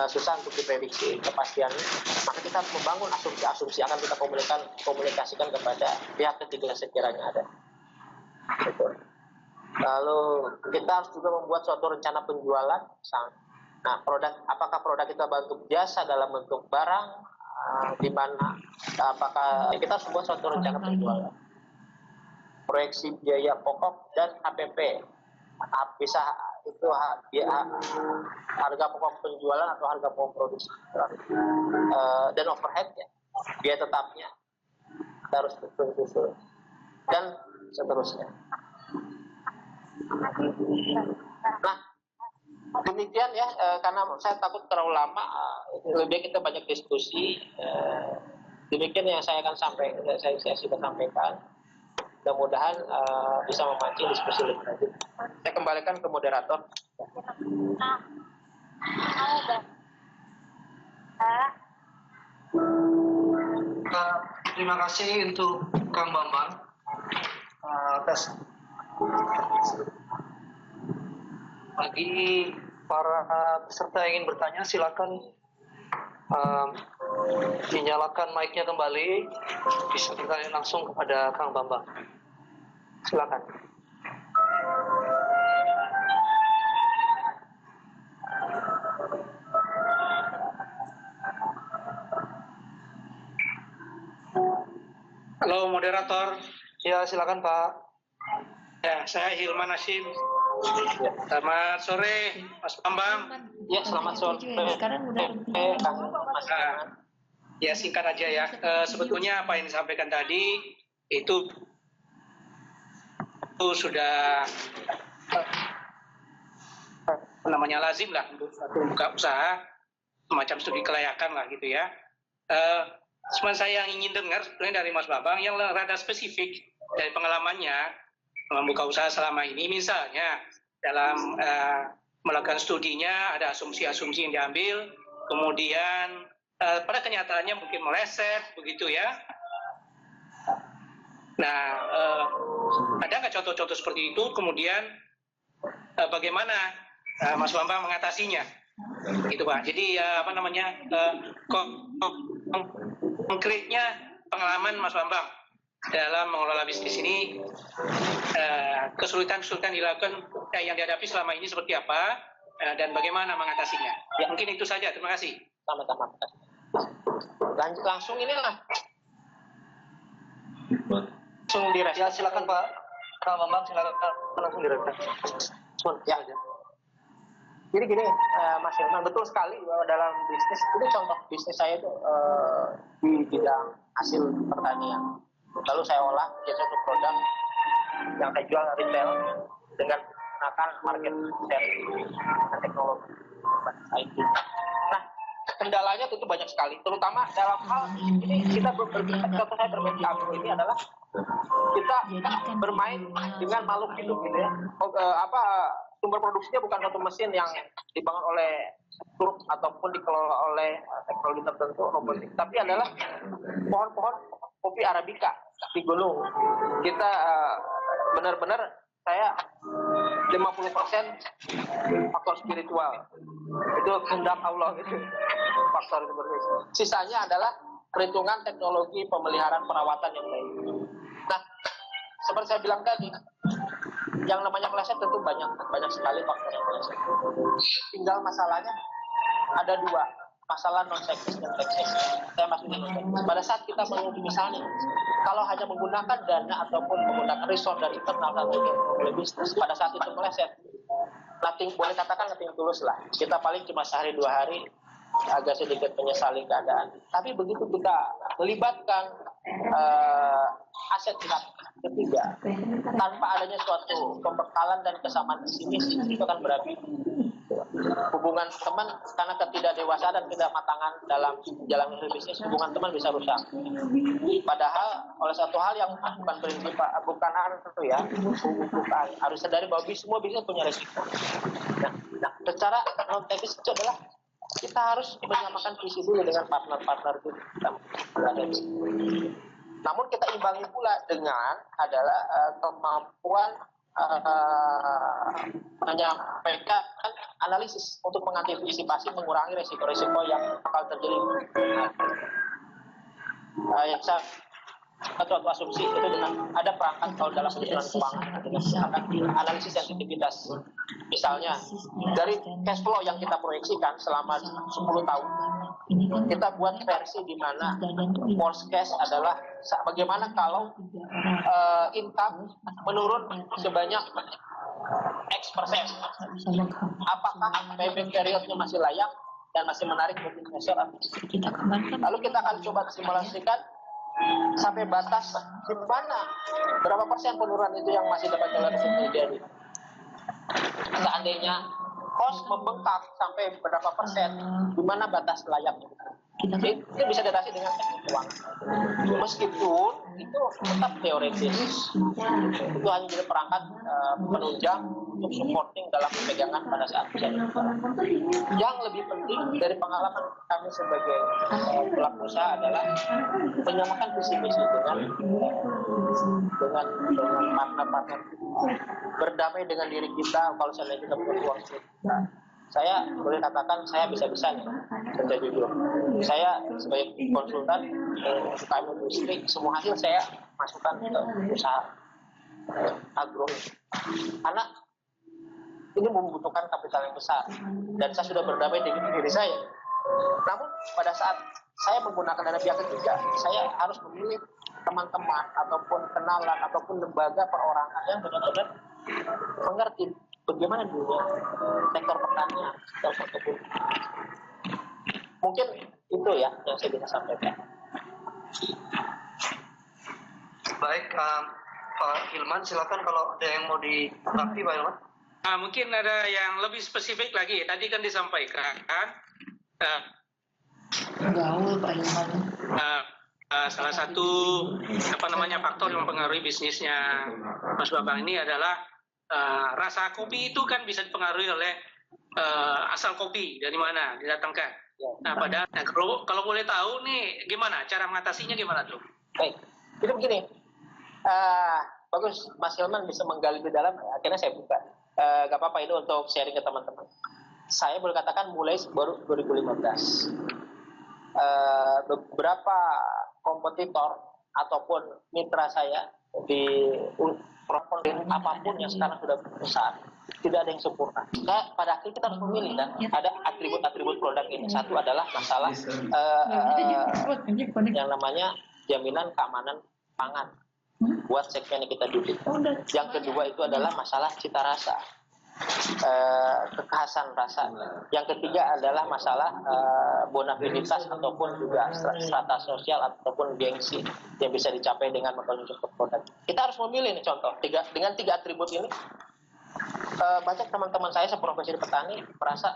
susah untuk diprediksi kepastiannya. Maka kita harus membangun asumsi-asumsi akan kita komunikasikan kepada pihak ketiga sekiranya ada. Betul. Lalu kita harus juga membuat suatu rencana penjualan. Nah, apakah produk kita bentuk jasa dalam bentuk barang, di mana apakah kita harus membuat suatu rencana penjualan, proyeksi biaya pokok dan HPP, bisa itu harga pokok penjualan atau harga pokok produksi, dan overhead ya, biaya tetapnya kita harus susun dan seterusnya. Nah, demikian ya, karena saya takut terlalu lama, lebih kita banyak diskusi. Demikian yang saya akan sampaikan, saya sudah sampaikan. Mudah-mudahan bisa memancing diskusi lebih lanjut. Saya kembalikan ke moderator. Terima kasih untuk Kang Bambang atas. Bagi para peserta yang ingin bertanya, silakan Dinyalakan mic-nya kembali, bisa bertanya langsung kepada Kang Bambang. Silakan. Halo moderator. Ya, silakan Pak. Ya, saya Hilman Hashim. Selamat sore, Mas Bambang. Ya, selamat sore. Sekarang udah Mas. Ya, singkat aja ya. Sebetulnya apa yang disampaikan tadi itu sudah namanya lazim lah untuk satu buka usaha, semacam studi kelayakan lah gitu ya. Cuma saya yang ingin dengar sebetulnya dari Mas Bambang yang rada spesifik dari pengalamannya membuka usaha selama ini, misalnya dalam melakukan studinya ada asumsi-asumsi yang diambil, kemudian pada kenyataannya mungkin meleset begitu ya. Nah, ada nggak contoh-contoh seperti itu? Kemudian bagaimana Mas Bambang mengatasinya? Gitu Pak. Jadi konkretnya pengalaman Mas Bambang dalam mengelola bisnis ini, kesulitan-kesulitan dilakukan yang dihadapi selama ini seperti apa, dan bagaimana mengatasinya. Ya, mungkin itu saja. Terima kasih. Sama-sama. Langsung inilah. Langsung direspon. Ya, silakan Pak. Kang Bambang, silakan langsung direspon. Ya. Jadi gini, Mas Hilman, betul sekali bahwa dalam bisnis, itu contoh bisnis saya itu di bidang hasil pertanian. Lalu saya olah jadi satu produk yang saya jual retail dengan menggunakan market share dan teknologi IT. Nah, kendalanya tentu banyak sekali, terutama dalam hal ini kita contoh saya bermain kambing ini adalah kita bermain dengan makhluk hidup gitu ya. Sumber produksinya bukan satu mesin yang dibangun oleh truk ataupun dikelola oleh teknologi tertentu robotik, tapi adalah pohon-pohon kopi arabica di gunung. Kita benar-benar saya 50% faktor spiritual, itu kehendak Allah gitu, faktor itu. Sisanya adalah perhitungan teknologi pemeliharaan perawatan yang baik. Nah, seperti saya bilang tadi, yang namanya meleset tentu banyak sekali faktor yang meleset. Tinggal masalahnya ada dua, masalah non teknis dan teknis. Saya maksudnya pada saat kita menguji misalnya, kalau hanya menggunakan dana ataupun menggunakan resource dari internal dan mulai bisnis, pada saat itu meleset, boleh katakan nothing tulus lah. Kita paling cuma sehari 2 hari agak sedikit menyesali keadaan. Tapi begitu kita melibatkan aset pihak ketiga, tanpa adanya suatu pembekalan dan kesamaan visi misi, itu akan berapi. Hubungan teman karena ketidakdewasaan dan ketidakmatangan dalam jalan bisnis, hubungan teman bisa rusak. Padahal oleh satu hal yang bukan prinsip, bukan tentu ya, bukan harus sadari bahwa semua bisnis punya resiko. Nah, secara non teknis itu adalah kita harus menyamakan visi dulu dengan partner-partner kita. Namun kita imbangi pula dengan adalah kemampuan menyampaikan analisis untuk mengantisipasi mengurangi resiko-resiko yang bakal terjadi. Yang suatu asumsi itu dengan ada perangkat kalau dalam penyusunan keuangan dengan menggunakan analisis sensitivitas. Misalnya dari cash flow yang kita proyeksikan selama 10 tahun, kita buat versi di mana worst case adalah bagaimana kalau income menurun sebanyak X%. Apakah payback periodnya masih layak dan masih menarik bagi investor? Lalu kita akan coba simulasikan sampai batas di mana berapa persen penurunan itu yang masih dapat terjadi. Seandainya cost membengkak sampai berapa persen, di mana batas layaknya? Itu bisa diatasi dengan teknik keuangan. Meskipun itu tetap teoritis, itu hanya jadi perangkat penunjang untuk supporting dalam pegangan pada saat bisa dilakukan. Yang lebih penting dari pengalaman kami sebagai pelaku usaha adalah menyamakan visi misi dengan partner-partner, berdamai dengan diri kita kalau seandainya kita punya uang. saya boleh katakan saya bisa-bisanya kerja jujur. Saya sebagai konsultan UKM industri, semua hasil saya masukkan ke usaha agro karena ini membutuhkan kapital yang besar dan saya sudah berdamai dengan diri saya. Namun pada saat saya menggunakan dana pihak ketiga, saya harus memilih teman-teman ataupun kenalan ataupun lembaga perorangan yang benar-benar mengerti bagaimana dunia sektor pertanian, sektor perkebunan. Mungkin itu ya yang saya bisa sampaikan. Baik, Pak Hilman, silakan kalau ada yang mau ditanggapi, Pak Hilman. Mungkin ada yang lebih spesifik lagi. Tadi kan disampaikan gaul Pak Hilman. Salah satu faktor yang mempengaruhi bisnisnya Mas Bambang ini adalah rasa kopi itu kan bisa dipengaruhi oleh asal kopi dari mana didatangkan. Nah, padahal kalau boleh tahu nih gimana cara mengatasinya, gimana tuh? Baik, jadi begini, bagus Mas Hilman bisa menggali di dalam. Akhirnya saya buka. Gak apa-apa ini untuk sharing ke teman-teman. Saya boleh katakan mulai baru 2015. Beberapa kompetitor ataupun mitra saya di apapun yang sekarang sudah besar, tidak ada yang sempurna. Nah, pada akhirnya kita harus memilih kan, ada atribut-atribut produk ini. Satu adalah masalah yang namanya jaminan keamanan pangan buat segmen yang kita duduk. Yang kedua itu adalah masalah cita rasa, kekhasan rasa. Yang ketiga adalah masalah bonafinitas ataupun juga strata sosial ataupun gengsi yang bisa dicapai dengan mengkonsumsi produk. Kita harus memilih nih contoh dengan tiga atribut ini. Banyak teman-teman saya seprofesi di petani merasa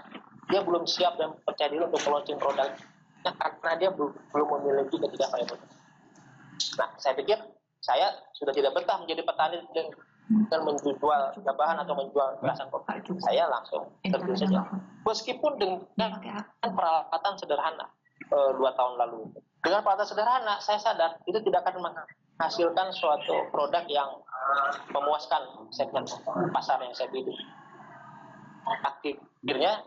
dia belum siap dan percaya diri untuk launching produknya karena dia belum memiliki ketiga atribut. Nah, saya pikir saya sudah tidak betah menjadi petani dan menjual gabahan atau menjual belasan kopi. Saya langsung terjun saja. Meskipun dengan peralatan sederhana 2 tahun lalu. Dengan peralatan sederhana, saya sadar itu tidak akan menghasilkan suatu produk yang memuaskan segmen pasar yang saya bidik. Akhirnya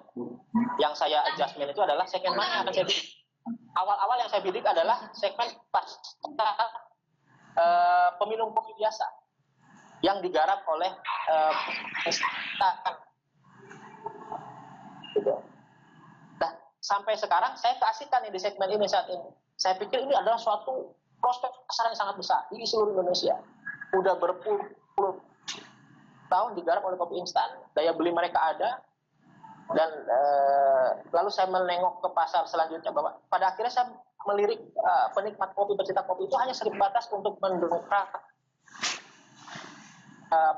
yang saya adjustment itu adalah segmen mana yang akan saya bidik. Awal-awal yang saya bidik adalah segmen pasar peminum kopi biasa yang digarap oleh instan. Nah, sampai sekarang saya keasikan di segmen ini saat ini. Saya pikir ini adalah suatu prospek pasar yang sangat besar di seluruh Indonesia. Udah berpuluh tahun digarap oleh kopi instan, daya beli mereka ada, dan lalu saya menengok ke pasar selanjutnya bahwa pada akhirnya saya melirik penikmat kopi, pecinta kopi itu hanya sebatas untuk mendongkrak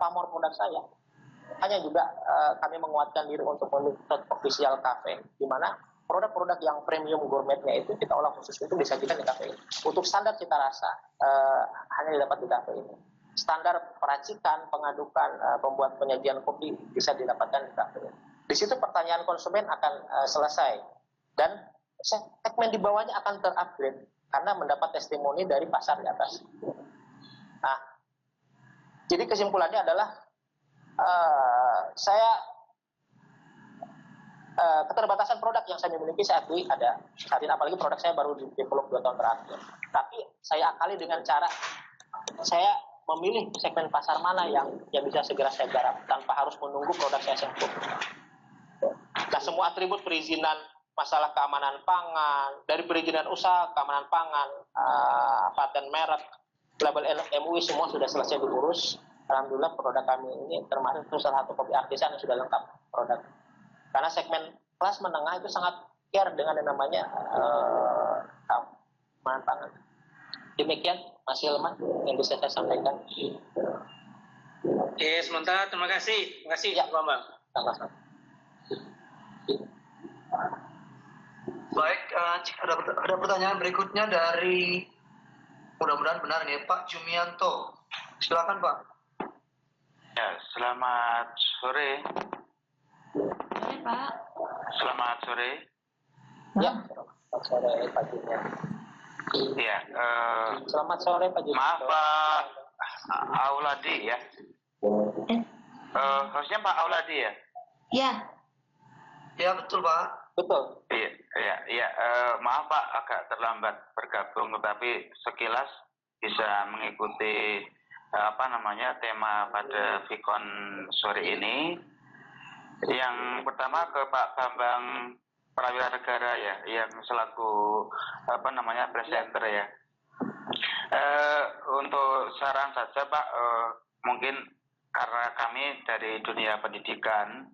pamor produk saya. Hanya juga kami menguatkan diri untuk membuat official cafe, di mana produk-produk yang premium gourmetnya itu kita olah khusus itu disajikan di kafe ini. Untuk standar cita rasa hanya didapat di kafe ini. Standar peracikan, pengadukan, pembuat penyajian kopi bisa didapatkan di kafe ini. Di situ pertanyaan konsumen akan selesai dan segmen di bawahnya akan terupgrade karena mendapat testimoni dari pasar di atas. Nah, jadi kesimpulannya adalah keterbatasan produk yang saya miliki saat ini ada. Saat ini apalagi produk saya baru di-develop 2 tahun terakhir. Tapi saya akali dengan cara saya memilih segmen pasar mana yang bisa segera saya garap tanpa harus menunggu produk saya sempurna. Nah, semua atribut perizinan, masalah keamanan pangan, dari perizinan usaha, keamanan pangan, paten merek, label MUI semua sudah selesai diurus. Alhamdulillah produk kami ini termasuk salah satu kopi artisan yang sudah lengkap produk. Karena segmen kelas menengah itu sangat care dengan yang namanya keamanan pangan. Demikian Mas Hilman yang bisa saya sampaikan. Oke, sementara terima kasih. Terima kasih, Ya. Pak Bambang. Sama-sama. Baik, ada pertanyaan berikutnya dari, mudah-mudahan benar nih, Pak Jumianto. Silakan Pak. Ya, selamat sore. Boleh Pak. Selamat sore. Ya, selamat sore Pak Jumian. Ya, Selamat sore Pak Jumian. maaf Pak Auladi ya. Harusnya Pak Auladi ya. Ya. Ya betul Pak. Betul. Iya. Maaf Pak, agak terlambat bergabung, tetapi sekilas bisa mengikuti tema pada Vicon sore ini. Yang pertama ke Pak Bambang Prawira Negara ya, yang selaku presenter ya. Untuk saran saja Pak, mungkin karena kami dari dunia pendidikan,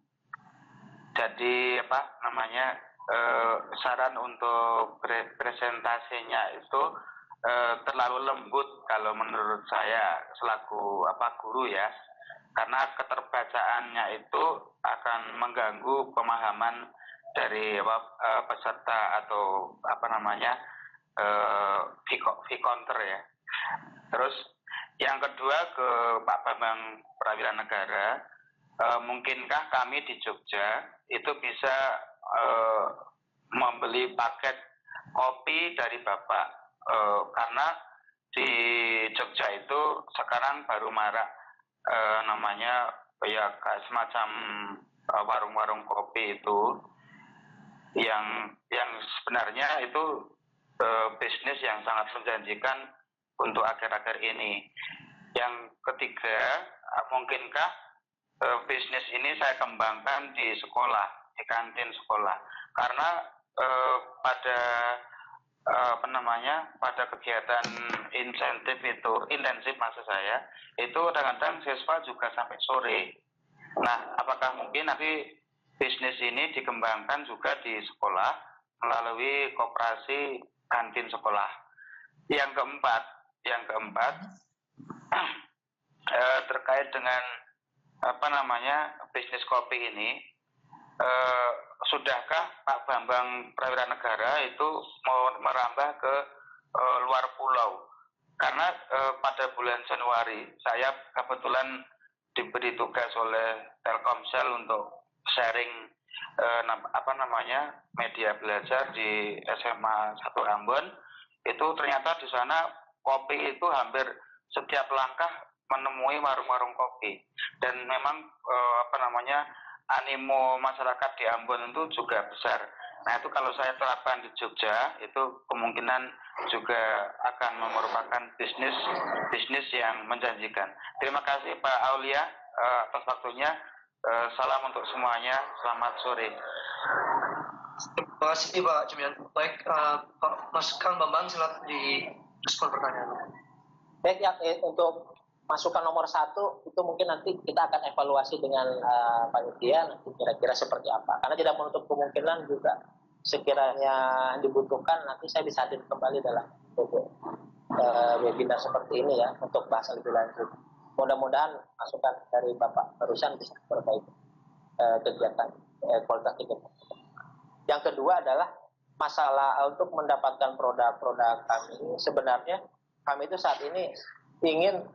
jadi saran untuk presentasinya itu terlalu lembut kalau menurut saya selaku guru ya, karena keterbacaannya itu akan mengganggu pemahaman dari peserta atau Vikonter ya. Terus yang kedua ke Pak Bambang Prawira Negara, mungkinkah kami di Jogja itu bisa membeli paket kopi dari Bapak, karena di Jogja itu sekarang baru marak semacam warung-warung kopi itu yang sebenarnya itu bisnis yang sangat menjanjikan untuk akhir-akhir ini. Yang ketiga, mungkinkah bisnis ini saya kembangkan di sekolah, di kantin sekolah, karena pada kegiatan intensif maksud saya itu kadang-kadang siswa juga sampai sore. Nah, apakah mungkin nanti bisnis ini dikembangkan juga di sekolah melalui koperasi kantin sekolah? Yang keempat terkait dengan bisnis kopi ini, sudahkah Pak Bambang Prawira Negara itu mau merambah ke luar pulau? Karena pada bulan Januari saya kebetulan diberi tugas oleh Telkomsel untuk sharing media belajar di SMA 1 Ambon. Itu ternyata di sana kopi itu hampir setiap langkah menemui warung-warung kopi, dan memang animo masyarakat di Ambon itu juga besar. Nah, itu kalau saya terapkan di Jogja, itu kemungkinan juga akan merupakan bisnis yang menjanjikan. Terima kasih Pak Aulia atas waktunya. Salam untuk semuanya. Selamat sore. Terima kasih Pak Jumian. Baik, Pak Mas Kang Bambang silakan di respon pertanyaan. Baik ya, untuk masukan nomor 1 itu mungkin nanti kita akan evaluasi dengan panitia nanti kira-kira seperti apa. Karena tidak menutup kemungkinan juga sekiranya dibutuhkan nanti saya bisa hadir kembali dalam webinar seperti ini ya untuk bahas lebih lanjut. Mudah-mudahan masukan dari Bapak barusan bisa memperbaiki kegiatan kualitas kegiatan. Yang kedua adalah masalah untuk mendapatkan produk-produk kami. Sebenarnya kami itu saat ini ingin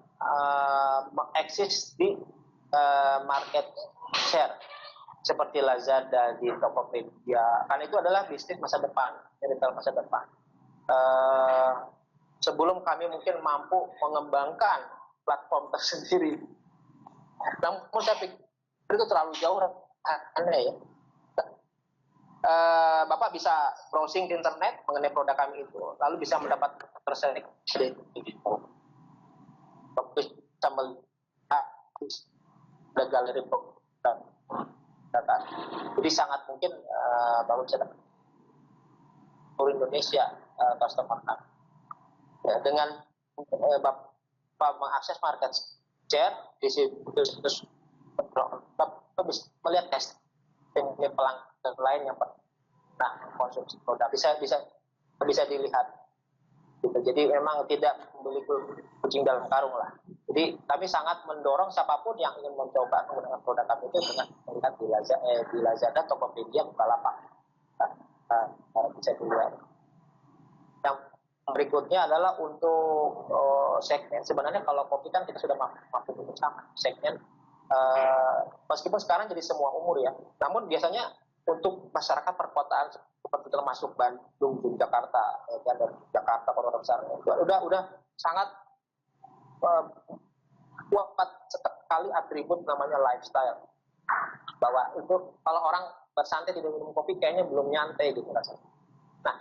mengeksis di market share seperti Lazada, di Tokopedia. Karena itu adalah bisnis masa depan, retail masa depan. Sebelum kami mungkin mampu mengembangkan platform tersendiri. Namun saya pikir itu terlalu jauh aneh ya. Bapak bisa browsing di internet mengenai produk kami itu, lalu bisa mendapat tersedik bisa melihat ada galeri produk data. Jadi sangat mungkin Bapak bisa dapat seluruh Indonesia customer kami. Ya, dengan Bapak mengakses market share di situs Bapak bisa melihat testimoni pelanggan lain yang pernah konsumsi produk bisa dilihat. Gitu. Jadi memang tidak membeli kucing dalam karung lah. Jadi kami sangat mendorong siapapun yang ingin mencoba menggunakan produk kami itu dengan melihat di Lazada, Tokopedia, Bukalapak. Bisa dilihat. Yang berikutnya adalah untuk segmen. Sebenarnya kalau kopi kan kita sudah mampu bersama segmen. Meskipun sekarang jadi semua umur ya. Namun biasanya untuk masyarakat perkotaan seperti termasuk Bandung, Jakarta, dan Jakarta kota besar, udah sangat kuat sekali atribut namanya lifestyle. Bahwa itu kalau orang bersantai tidak minum kopi kayaknya belum nyantai gitu rasanya. Nah,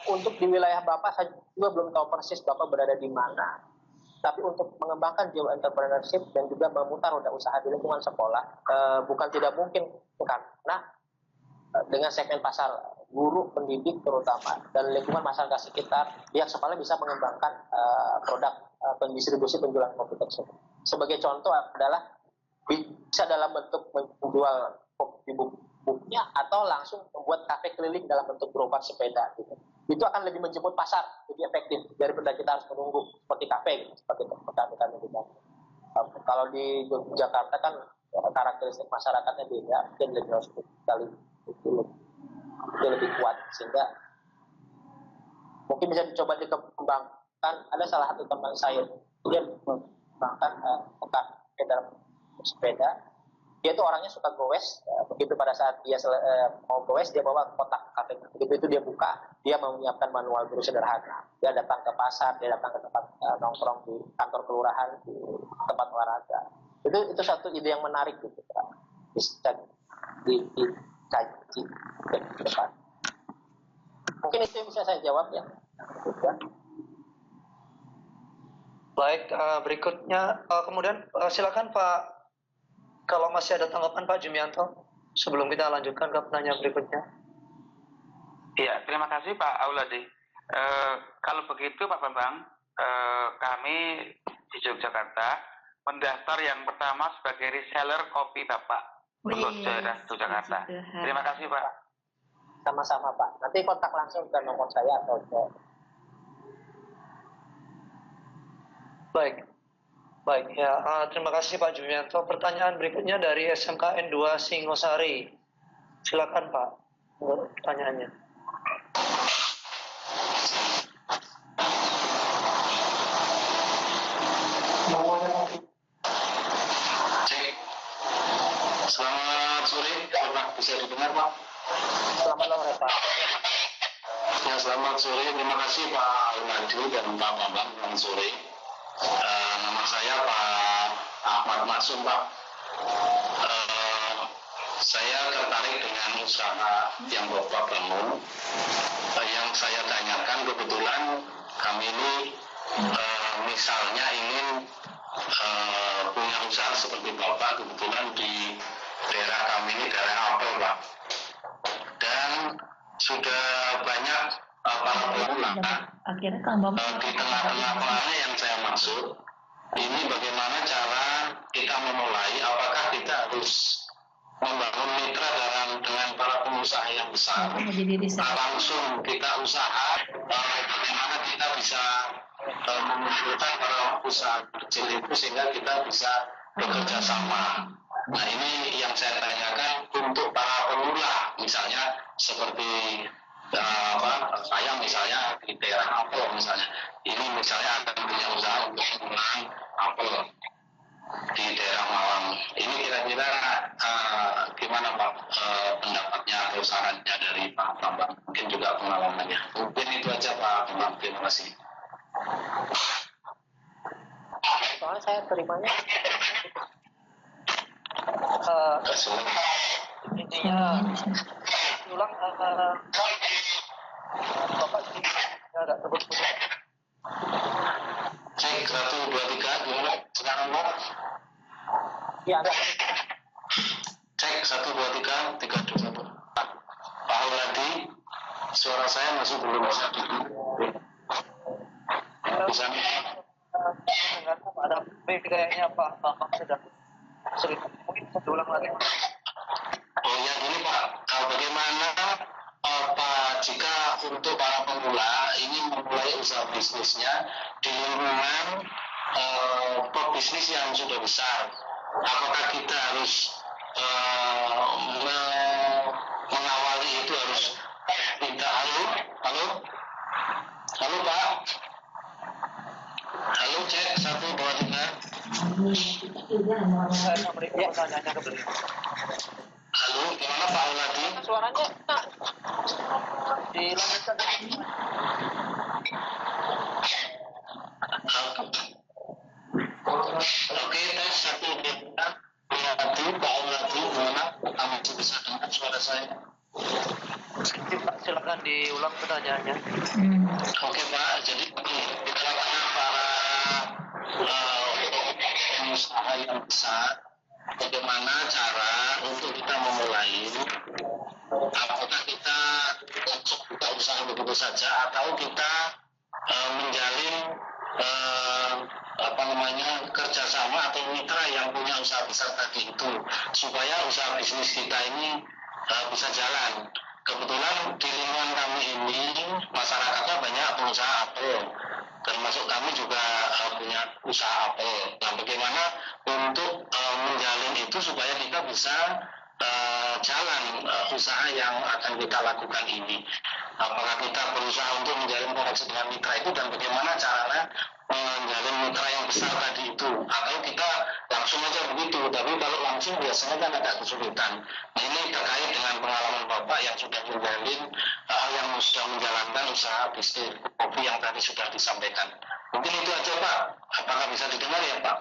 untuk di wilayah Bapak saya juga belum tahu persis Bapak berada di mana. Tapi untuk mengembangkan jiwa entrepreneurship dan juga memutar roda usaha di lingkungan sekolah, bukan tidak mungkin karena dengan segmen pasar guru, pendidik terutama dan lingkungan masyarakat sekitar, pihak sekolah bisa mengembangkan produk pendistribusi penjualan kopi tersebut. Sebagai contoh adalah bisa dalam bentuk menjual kopi buknya atau langsung membuat kafe keliling dalam bentuk berobat sepeda gitu. Itu akan lebih menjemput pasar, lebih efektif daripada kita harus menunggu seperti kafe gitu, seperti kami bilang. Kalau di Jakarta kan karakteristik masyarakatnya beda, mungkin lebih hospitality itu lebih kuat, sehingga mungkin bisa dicoba dikembangkan. Ada salah satu teman saya, dia mengembangkan kafe dalam sepeda. Dia tuh orangnya suka goes, begitu pada saat dia mau goes, dia bawa kotak kafe. Begitu itu dia buka, dia mau menyiapkan manual guru sederhana. Dia datang ke pasar, dia datang ke tempat nongkrong di kantor kelurahan, di tempat olahraga. Itu satu ide yang menarik gitu, bisa dikaji ke depan. Mungkin itu yang bisa saya jawab ya. Baik, berikutnya kemudian silakan Pak. Kalau masih ada tanggapan Pak Jumianto, sebelum kita lanjutkan ke pertanyaan berikutnya. Iya, terima kasih Pak Auladi. Kalau begitu Pak Bambang, kami di Yogyakarta mendaftar yang pertama sebagai reseller kopi Bapak untuk daerah Yogyakarta. Terima kasih Pak. Sama-sama Pak. Nanti kontak langsung ke nomor saya atau ke... Baik ya, terima kasih Pak Jumianto. Pertanyaan berikutnya dari SMKN 2 Singosari. Silakan Pak, pertanyaannya. Selamat sore, Pak. Bisa didengar Pak? Selamat sore Pak. Ya, selamat sore. Terima kasih Pak Auladi dan Pak Bambang. Selamat sore. Nama saya Pak Ahmad Maksum Pak. Saya tertarik dengan usaha yang Bapak bangun. Yang saya tanyakan kebetulan kami ini misalnya ingin punya usaha seperti Bapak, kebetulan di daerah kami ini daerah apel Pak. Dan sudah banyak para pemula di tengah-tengah mana yang saya maksud ini bagaimana cara kita memulai, apakah kita harus membangun mitra dengan para pengusaha yang besar langsung kita usaha, bagaimana kita bisa mengumpulkan para usaha kecil itu sehingga kita bisa bekerja sama. Nah ini yang saya tanyakan untuk para pemula, misalnya seperti saya misalnya di daerah apel misalnya, ini misalnya akan punya usaha untuk pengolahan apel di daerah Malang. Ini kira-kira gimana Pak pendapatnya atau sarannya dari Pak Bambang, mungkin juga pengalamannya. Mungkin itu aja Pak Bambang, terima kasih. Soalnya saya terimanya intinya ulang Bapak agak terputus. Cek 1, 2, 3 gimana sekarang Pak? ya ada. Cek 1, 2, 3, 3, 2, 1. Pak Auladi, suara saya masih belum bisa didengar. Bisa Dengarku ada kayaknya Pak Bambang sudah cerita. Mungkin bisa diulang lagi. Oh ya ini Pak, bagaimana Pak jika untuk para pemula ini memulai usaha bisnisnya di lingkungan pebisnis yang sudah besar, apakah kita harus mengawali itu harus minta halo Pak, halo cek 1, 2, 3. Saya berikan pertanyaannya ke beliau. Halo, gimana Pak Auladi? Suaranya Dilanjutkan. Oke, tes 1, 2, 3. Pak Auladi, gimana? Kami juga saya. Silakan diulang pertanyaannya. Oke Pak, jadi di kalangan para pengusaha yang besar, bagaimana cara untuk kita memulai? Apakah kita langsung buka usaha begitu saja, atau kita menjalin kerjasama atau mitra yang punya usaha besar tadi itu, supaya usaha bisnis kita ini bisa jalan. Kebetulan di lingkungan kami ini masyarakatnya banyak pengusaha apel, termasuk kami juga punya usaha apel. Nah, bagaimana untuk menjalin itu supaya kita bisa jalan usaha yang akan kita lakukan ini? Apakah kita berusaha untuk menjalin koneksi dengan mitra itu, dan bagaimana caranya menjalin mitra yang besar tadi itu, atau kita langsung aja begitu? Tapi kalau langsung biasanya kan agak kesulitan. Nah, ini terkait dengan pengalaman Bapak yang sudah menjalankan usaha bisnis kopi yang tadi sudah disampaikan. Mungkin itu aja Pak. Apakah bisa didengar ya Pak?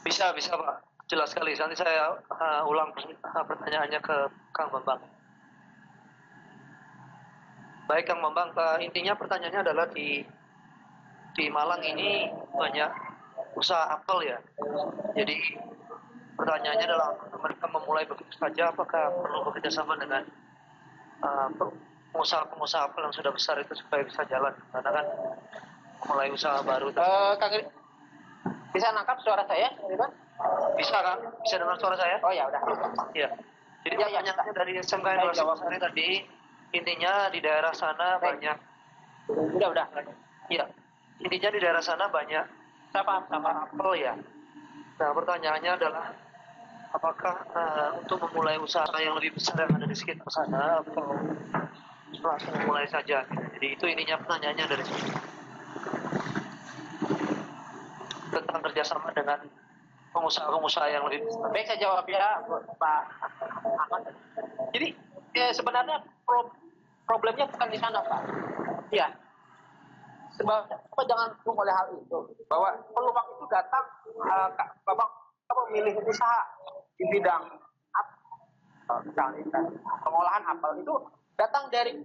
Bisa Pak. Jelas sekali. Nanti saya ulang pertanyaannya ke Kang Bambang. Baik Kang Bambang, intinya pertanyaannya adalah di Malang ini banyak usaha apel ya. Jadi pertanyaannya adalah mereka memulai begitu saja, apakah perlu bekerjasama dengan pengusaha-pengusaha apel yang sudah besar itu supaya bisa jalan? Karena kan mulai usaha baru. Kang, bisa nangkap suara saya? Bisa Kang? Bisa dengar suara saya? Oh ya udah. Iya. Jadi pertanyaannya dari SMK Indonesia Besar tadi, intinya di daerah sana banyak. Udah. Iya. Intinya di daerah sana banyak sama apel ya. Nah, pertanyaannya adalah apakah untuk memulai usaha yang lebih besar yang ada di sekitar sana atau langsung memulai saja? Jadi itu ininya pertanyaannya dari sini. Tentang kerjasama dengan pengusaha-pengusaha yang lebih besar. Baik, saya jawab ya Pak Ahmad. Jadi sebenarnya problemnya bukan di sana Pak. Ya. Sebab jangan lupa oleh hal itu, bahwa peluang itu datang Bapak memilih usaha di bidang misalnya pengolahan apel itu datang dari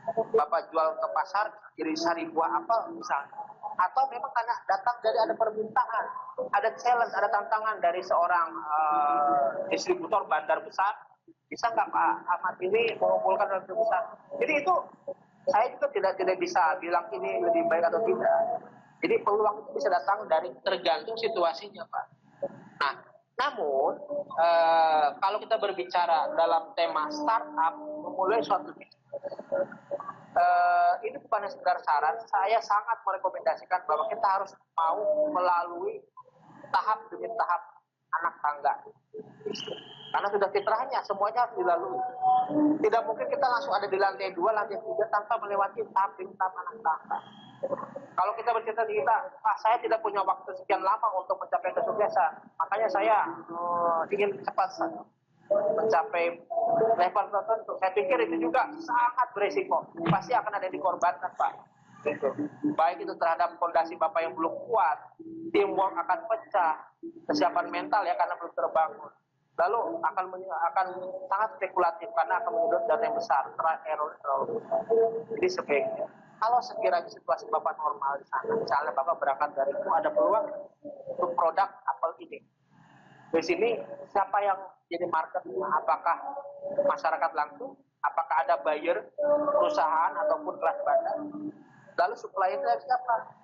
Bapak jual ke pasar jadi 1.000 buah apel misalnya, atau memang karena datang dari ada permintaan, ada challenge, ada tantangan dari seorang distributor bandar besar, bisa nggak Pak Ahmad ini mengumpulkan bandar besar? Jadi itu saya juga tidak bisa bilang ini lebih baik atau tidak. Jadi peluang itu bisa datang dari tergantung situasinya Pak. Nah, namun kalau kita berbicara dalam tema startup memulai suatu ini bukan sekedar saran, saya sangat merekomendasikan bahwa kita harus mau melalui tahap demi tahap anak tangga. Karena sudah fitrahnya, semuanya harus dilalui. Tidak mungkin kita langsung ada di lantai 2, lantai 3 tanpa melewati tahap demi tahap anak tangga. Kalau kita bercerita di kita, saya tidak punya waktu sekian lama untuk mencapai kesuksesan. Makanya saya ingin cepat mencapai level tertentu. Saya pikir itu juga sangat beresiko. Pasti akan ada yang dikorbankan Pak. Gitu. Baik itu terhadap fondasi Bapak yang belum kuat, teamwork akan pecah, kesiapan mental ya karena belum terbangun. Lalu akan sangat spekulatif karena akan menyedot dana yang besar, error. Jadi sebaiknya kalau sekiranya situasi Bapak normal di sana, misalnya Bapak berangkat dari itu ada peluang untuk produk apel ini. Di sini siapa yang jadi marketnya? Apakah masyarakat langsung? Apakah ada buyer, perusahaan ataupun kelas bandar? Lalu suppliernya siapa?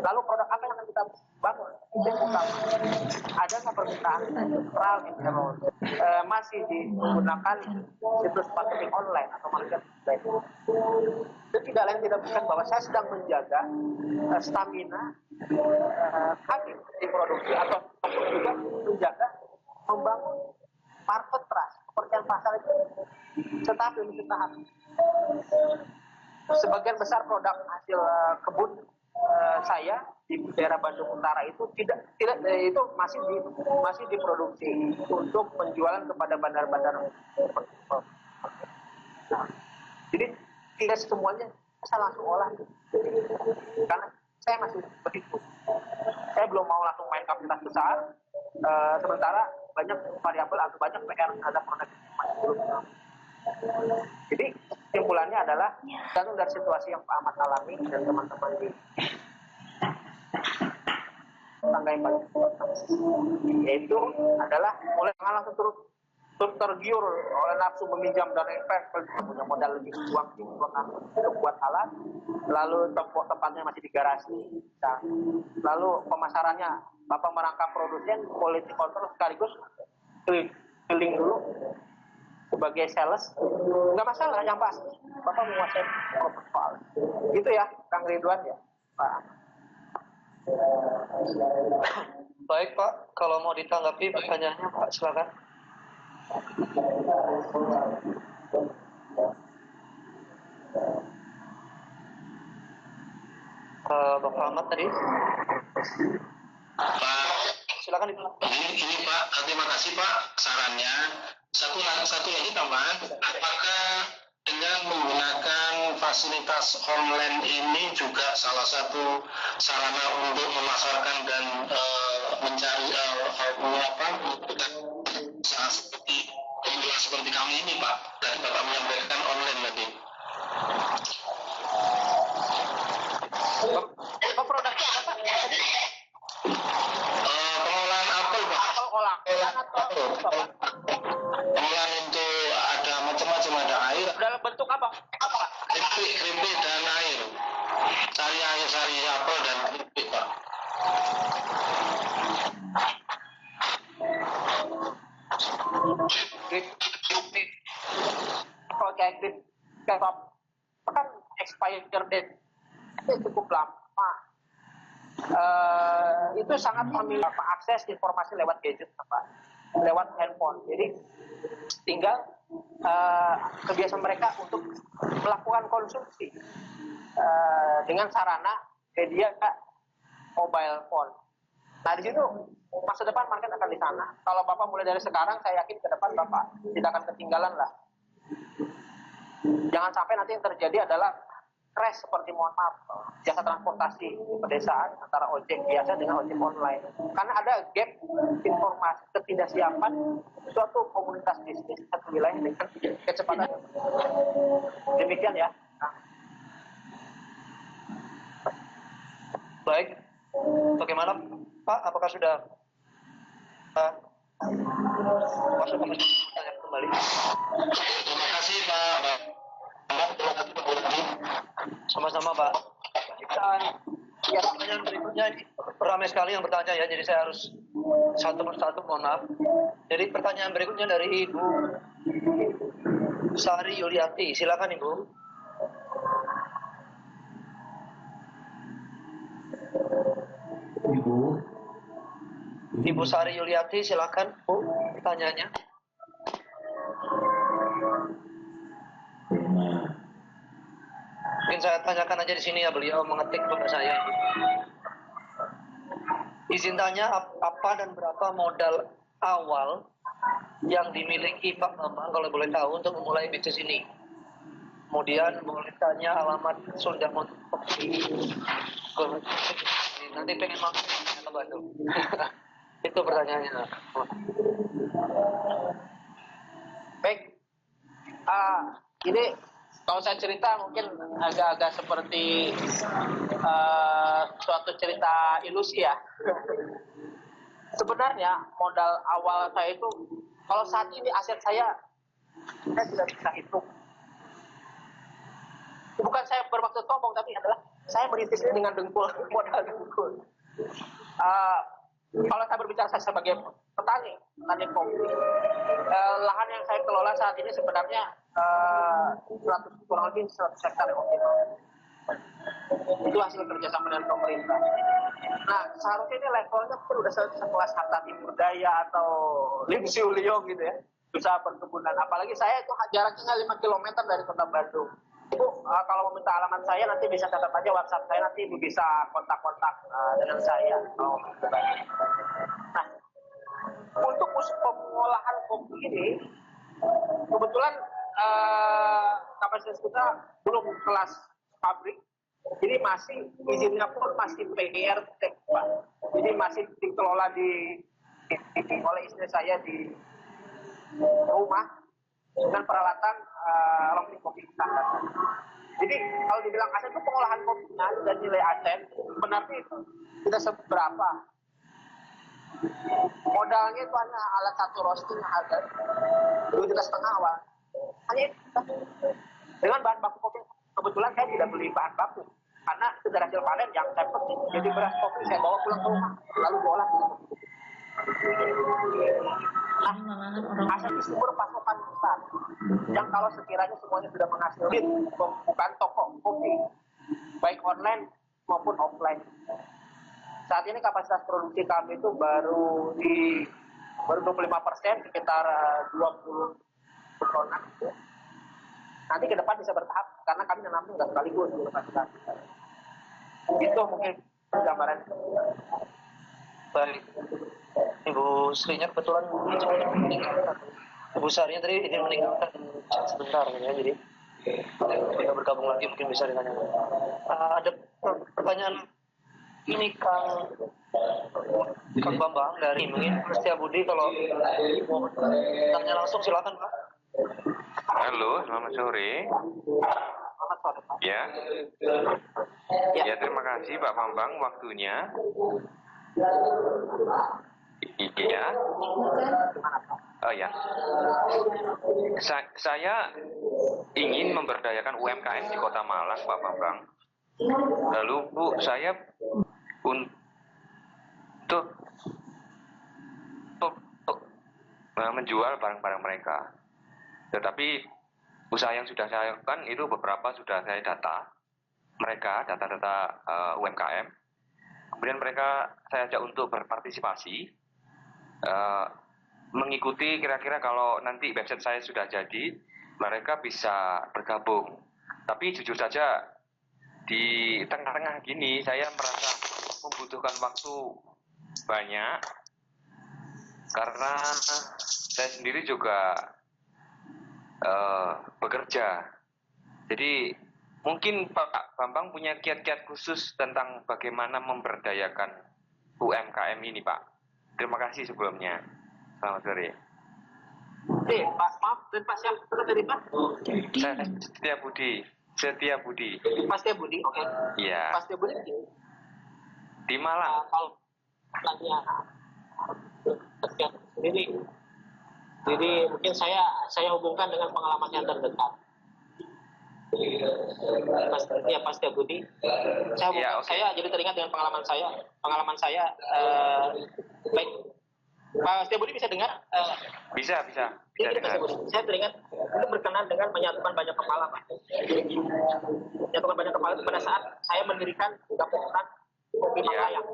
Lalu produk apa yang akan kita bangun? Itu yang utama. Ada nggak permintaan sentral yang kita bangun? Masih digunakan situs marketing online atau marketplace. Itu tidak lain tidak bukan bahwa saya sedang menjaga stamina kami di produksi atau juga menjaga membangun market trust, kepercayaan pasar itu setahap demi setahap. Sebagian besar produk hasil kebun saya di daerah Bandung Utara itu tidak itu masih diproduksi untuk penjualan kepada bandar-bandar. Jadi tidak semuanya saya langsung olah, karena saya masih berhitung. Saya belum mau langsung main kapasitas besar, sementara banyak variabel atau banyak PR ada produk yang masih belum. Jadi kesimpulannya adalah tergantung dari situasi yang Pak Ahmad alami dan teman-teman di tangga yang paling yaitu adalah mulai langsung tergiur oleh nafsu meminjam dana investor, punya modal lebih uang untuk buat alat, lalu tempatnya masih di garasi, lalu pemasarannya Bapak merangkap produsen, quality control sekaligus keliling dulu sebagai sales, nggak masalah, yang pasti Bapak menguasai proposal. Gitu ya, Kang Ridwan ya, Pak. Baik Pak, kalau mau ditanggapi pertanyaannya Pak, silakan. Bapak Ahmad tadi. Pak, Silakan diulang. ini Pak, terima kasih Pak sarannya. Satu lagi tambahan, apakah dengan menggunakan fasilitas online ini juga salah satu sarana untuk memasarkan dan mencari seperti kami ini Pak, dan Bapak menyampaikan online tadi. Produknya apa? Pengolahan apel Pak. Apel olahan atau Pengolahan untuk ada macam-macam, ada air. dalam bentuk apa? Keripik dan air. Sari apel dan keripik Pak. Kalau kayak kan expired date itu cukup lama. Itu sangat memilih akses informasi lewat gadget, Pak, lewat handphone. Jadi tinggal kebiasaan mereka untuk melakukan konsumsi dengan sarana media mobile phone. Nah di situ masa depan market akan di sana. Kalau Bapak mulai dari sekarang, saya yakin ke depan Bapak tidak akan ketinggalan lah. Jangan sampai nanti yang terjadi adalah crash seperti, mohon maaf, jasa transportasi di pedesaan antara ojek biasa dengan ojek online. Karena ada gap informasi, ketidaksiapan suatu komunitas bisnis satu wilayah dengan kecepatan. Demikian ya. Baik, bagaimana Pak? Apakah sudah masuk ke pertanyaan kembali? Terima kasih Pak. Sama-sama Pak. Ya, pertanyaan berikutnya ramai sekali yang bertanya ya, jadi saya harus satu persatu, mohon maaf. Jadi pertanyaan berikutnya dari Ibu Sari Yuliati, silakan Ibu. Ibu Sari Yuliati, silakan Bu, pertanyaannya. Mungkin saya tanyakan aja di sini ya, beliau mengetik kepada saya. Izin tanya, apa dan berapa modal awal yang dimiliki Pak Bambang kalau boleh tahu untuk memulai bisnis ini? Kemudian boleh tanya alamat Sunda Montopoli. Nanti pengen makan ke Bandung. Itu pertanyaannya. Baik, ini kalau saya cerita mungkin agak-agak seperti suatu cerita ilusi ya. Sebenarnya modal awal saya itu, kalau saat ini aset saya tidak bisa hitung. Bukan saya bermaksud sombong, tapi adalah saya merintis ini dengan dengkul, modal dengkul. Kalau saya berbicara saya sebagai petani kopi, lahan yang saya kelola saat ini sebenarnya kurang lebih 100 hektar yang optimal. Itu hasil kerjasama dengan pemerintah. Nah, seharusnya ini levelnya sudah sekelas Hatta Timur Daya atau Lim Siu Liong gitu ya, usaha perkebunan. Apalagi saya itu jaraknya 5 km dari kota Bandung. Ibu, kalau meminta alamat saya nanti bisa catat aja WhatsApp saya, nanti Ibu bisa kontak-kontak dengan saya. Nah, untuk pengolahan kopi ini, kebetulan kapasitas kita belum kelas pabrik, Jadi masih izinnya pun masih PRT, Pak. Jadi masih dikelola oleh istri saya di rumah dengan peralatan laundry kopi standar. Jadi kalau dibilang aset itu pengolahan kopinya dan nilai aset sebenarnya itu tidak seberapa. Modalnya itu hanya alat satu roasting yang harga 2,5 juta awal. Hanya itu. Dengan bahan baku kopi kebetulan saya tidak beli bahan baku karena itu dari hasil panen yang saya petik. Jadi beras kopi saya bawa pulang ke rumah lalu diolah. Nah, aset itu berpasokan besar yang kalau sekiranya semuanya sudah menghasilkan bukan toko kopi baik online maupun offline. Saat ini kapasitas produksi kami itu baru 25%, sekitar 20 tonan. Nanti ke depan bisa bertahap karena kami nanamnya nggak sekaligus di kapasitas. Itu mungkin gambaran. Baik. Ibu Srinya kebetulan meninggalkan. Ibu Sarinya tadi ingin meninggalkan sebentar ya, jadi kita bergabung lagi mungkin bisa ditanya. Ada pertanyaan ini Kang Bambang dari mungkin Setia Budi, kalau mau tanya langsung silakan Pak. Halo, selamat sore. Selamat sore Pak. Ya. Ya, terima kasih Pak Bambang waktunya. Iya. Oh ya. Saya ingin memberdayakan UMKM di Kota Malang, Pak Bambang. Lalu Bu, saya untuk menjual barang-barang mereka. Tetapi usaha yang sudah saya lakukan itu beberapa sudah saya data mereka, data-data UMKM. Kemudian mereka saya ajak untuk berpartisipasi, mengikuti kira-kira kalau nanti website saya sudah jadi, mereka bisa bergabung. Tapi jujur saja di tengah-tengah gini saya merasa membutuhkan waktu banyak karena saya sendiri juga bekerja. Jadi mungkin Pak Bambang punya kiat-kiat khusus tentang bagaimana memberdayakan UMKM ini, Pak. Terima kasih sebelumnya. Selamat sore. Pak, maaf, dan Pak siapa tadi Pak? Saya Setia Budi. Pak Setia Budi, oke. Iya. Pak Setia Budi Di Malang. kalau tanya sendiri, jadi mungkin saya hubungkan dengan pengalaman yang terdekat. Pak Setia Budi. Saya jadi teringat dengan pengalaman saya. Baik, Pak Setia Budi bisa dengar? Bisa dengar. Saya teringat itu berkenan dengan menyatukan banyak kepala, Pak. Menyatukan banyak kepala itu pada saat saya mendirikan gabungan kopi Manglayang.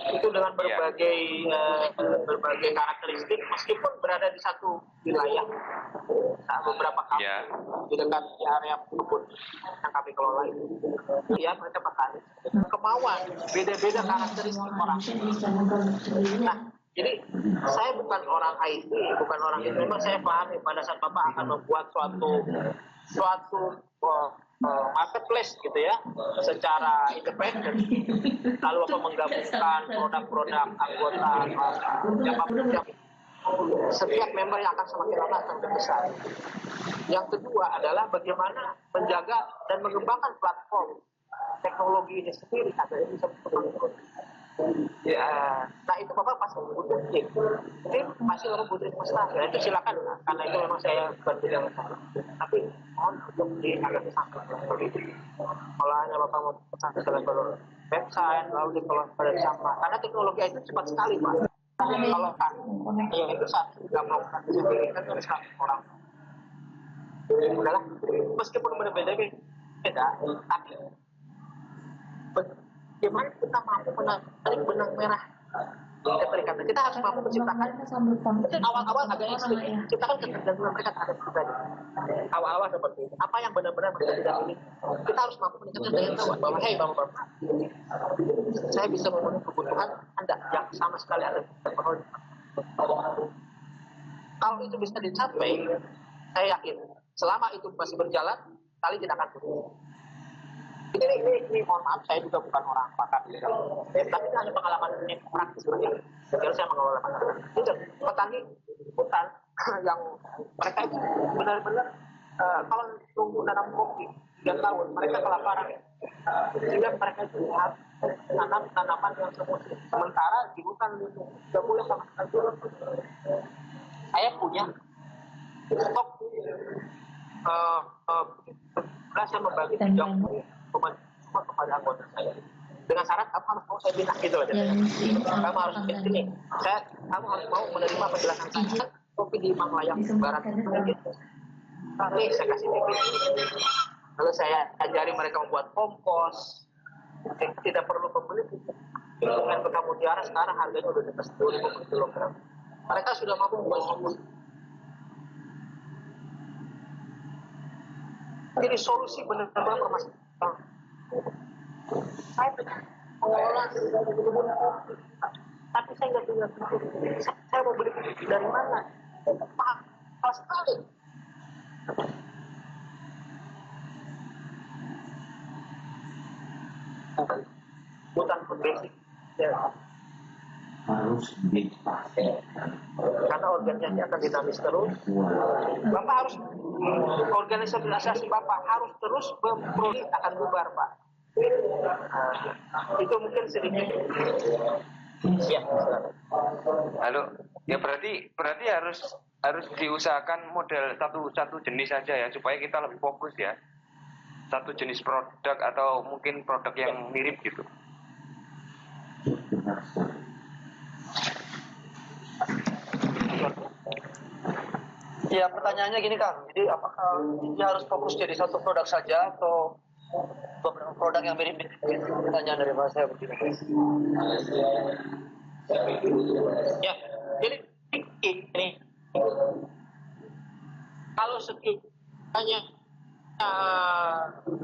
Itu dengan berbagai karakteristik, meskipun berada di satu wilayah, beberapa kampung di dekat di area kebun yang kami kelola itu. Ya, mereka petani. Kemauan, beda-beda karakteristik orang. Nah, jadi saya bukan orang IT, bukan orang itu. Memang saya pahami pada saat Bapak akan membuat suatu marketplace gitu ya, secara independen, lalu apa menggabungkan produk-produk anggota yang setiap member yang akan semakin lama akan besar. Yang kedua adalah bagaimana menjaga dan mengembangkan platform teknologi ini sendiri agar bisa berkembang. Nah itu Bapak pasti butuh tim, masih butuh investasi. Nah, itu silakan, karena itu memang saya bantu dengan saya. Tapi mohon untuk agak disangka seperti itu. Kalau hanya Bapak mau pesan ke level website lalu dikelola pada sama, karena teknologi itu cepat sekali Pak. Kalau kan, ya itu saat tidak melakukan sendiri kan harus orang. Udahlah, meskipun berbeda-beda, tapi bagaimana kita mampu menarik benang merah keterikatan. Kita harus mampu menciptakan. Mungkin awal-awal agak ekstrim, ciptakan ketergantungan mereka terhadap pribadi. Awal-awal seperti itu. Apa yang benar-benar mereka tidak ini? Kita harus mampu meningkatkan daya tawar bahwa, hey bapak-bapak, saya bisa memenuhi kebutuhan Anda yang sama sekali Anda terpenuhi. Kalau itu bisa dicapai, saya yakin selama itu masih berjalan, tali tidak akan turun. ini mohon maaf, saya juga bukan orang pakar tapi ini hanya pengalaman ini praktis saja. Jadi saya mengelola itu petani hutan yang mereka itu benar-benar kalau tunggu nanam kopi 3 tahun mereka kelaparan, sehingga mereka itu harus tanam tanaman yang semusim, sementara di hutan itu tidak boleh sama sekali turun. Saya punya stok saya membagi 30 kepada anggota saya dengan syarat kamu harus mau saya pindah gitu loh. Kamu harus ini kamu harus mau menerima penjelasan saya kopi di Manglayang Barat gitu. Tapi saya kasih tips, lalu saya ajari mereka membuat kompos, tidak perlu pembeli dengan bekam mutiara sekarang harganya udah di atas 2.000 per kilogram. Mereka sudah mampu membuat kompos. Jadi solusi benar-benar permasalahan. Saya pengelola kebun kopi, tapi saya nggak punya kopi. Saya mau beli dari mana? Mahal sekali. Bukan basic. Harus dipakai karena organisasi akan dinamis terus. Bapak harus organisasi Bapak harus terus memproses, akan bubar Pak. Itu mungkin sedikit. Ya. Halo, ya berarti harus diusahakan model satu jenis saja ya supaya kita lebih fokus ya. Satu jenis produk atau mungkin produk yang mirip gitu. Ya pertanyaannya gini Kang, jadi apakah ini harus fokus jadi satu produk saja atau beberapa produk yang mirip-mirip? Pertanyaan dari Mas saya begini. Ya, jadi ini kalau sekiranya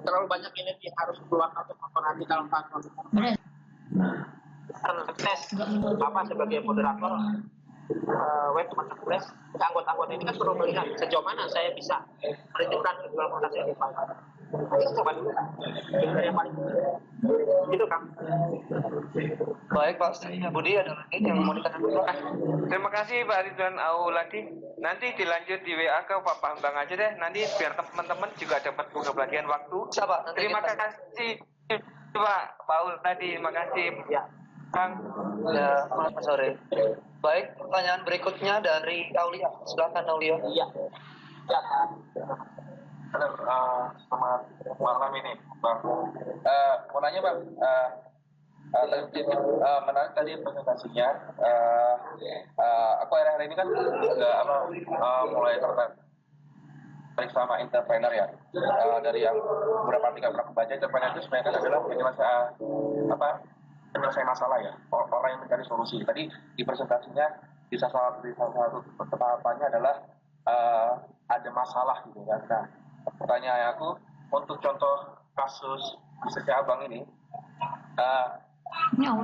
terlalu banyak energi harus keluarkan untuk memperhatikan faktor tes Bapak sebagai moderator web marketplace, anggota-anggota ini kan perlu melihat sejauh mana saya bisa menunjukkan jual produk saya di pasar. Kita coba dulu dari yang paling gitu Kang. Baik Pak, Budi ada lagi yang mau dikatakan? Terima kasih Pak Ridwan Auladi. Nanti dilanjut di WA ke Pak Bambang aja deh. Nanti biar teman-teman juga dapat kebagian waktu. Siapa? Terima kasih Pak Auladi. Terima kasih Ya. Kang. Ya, selamat sore. Baik, pertanyaan berikutnya dari Aulia. Silakan Aulia. Iya. Ya. Halo, selamat malam ini, Bang. Mau nanya, Bang. Menarik tadi presentasinya. Aku akhir-akhir ini kan mulai tertarik sama entrepreneur ya. Dari yang beberapa artikel pernah baca, entrepreneur itu sebenarnya kan adalah penyelesai masalah ya, orang yang mencari solusi. Tadi di presentasinya di salah satu tahapannya adalah ada masalah gitu kan. Nah, pertanyaan aku untuk contoh kasus bisnisnya Abang ini,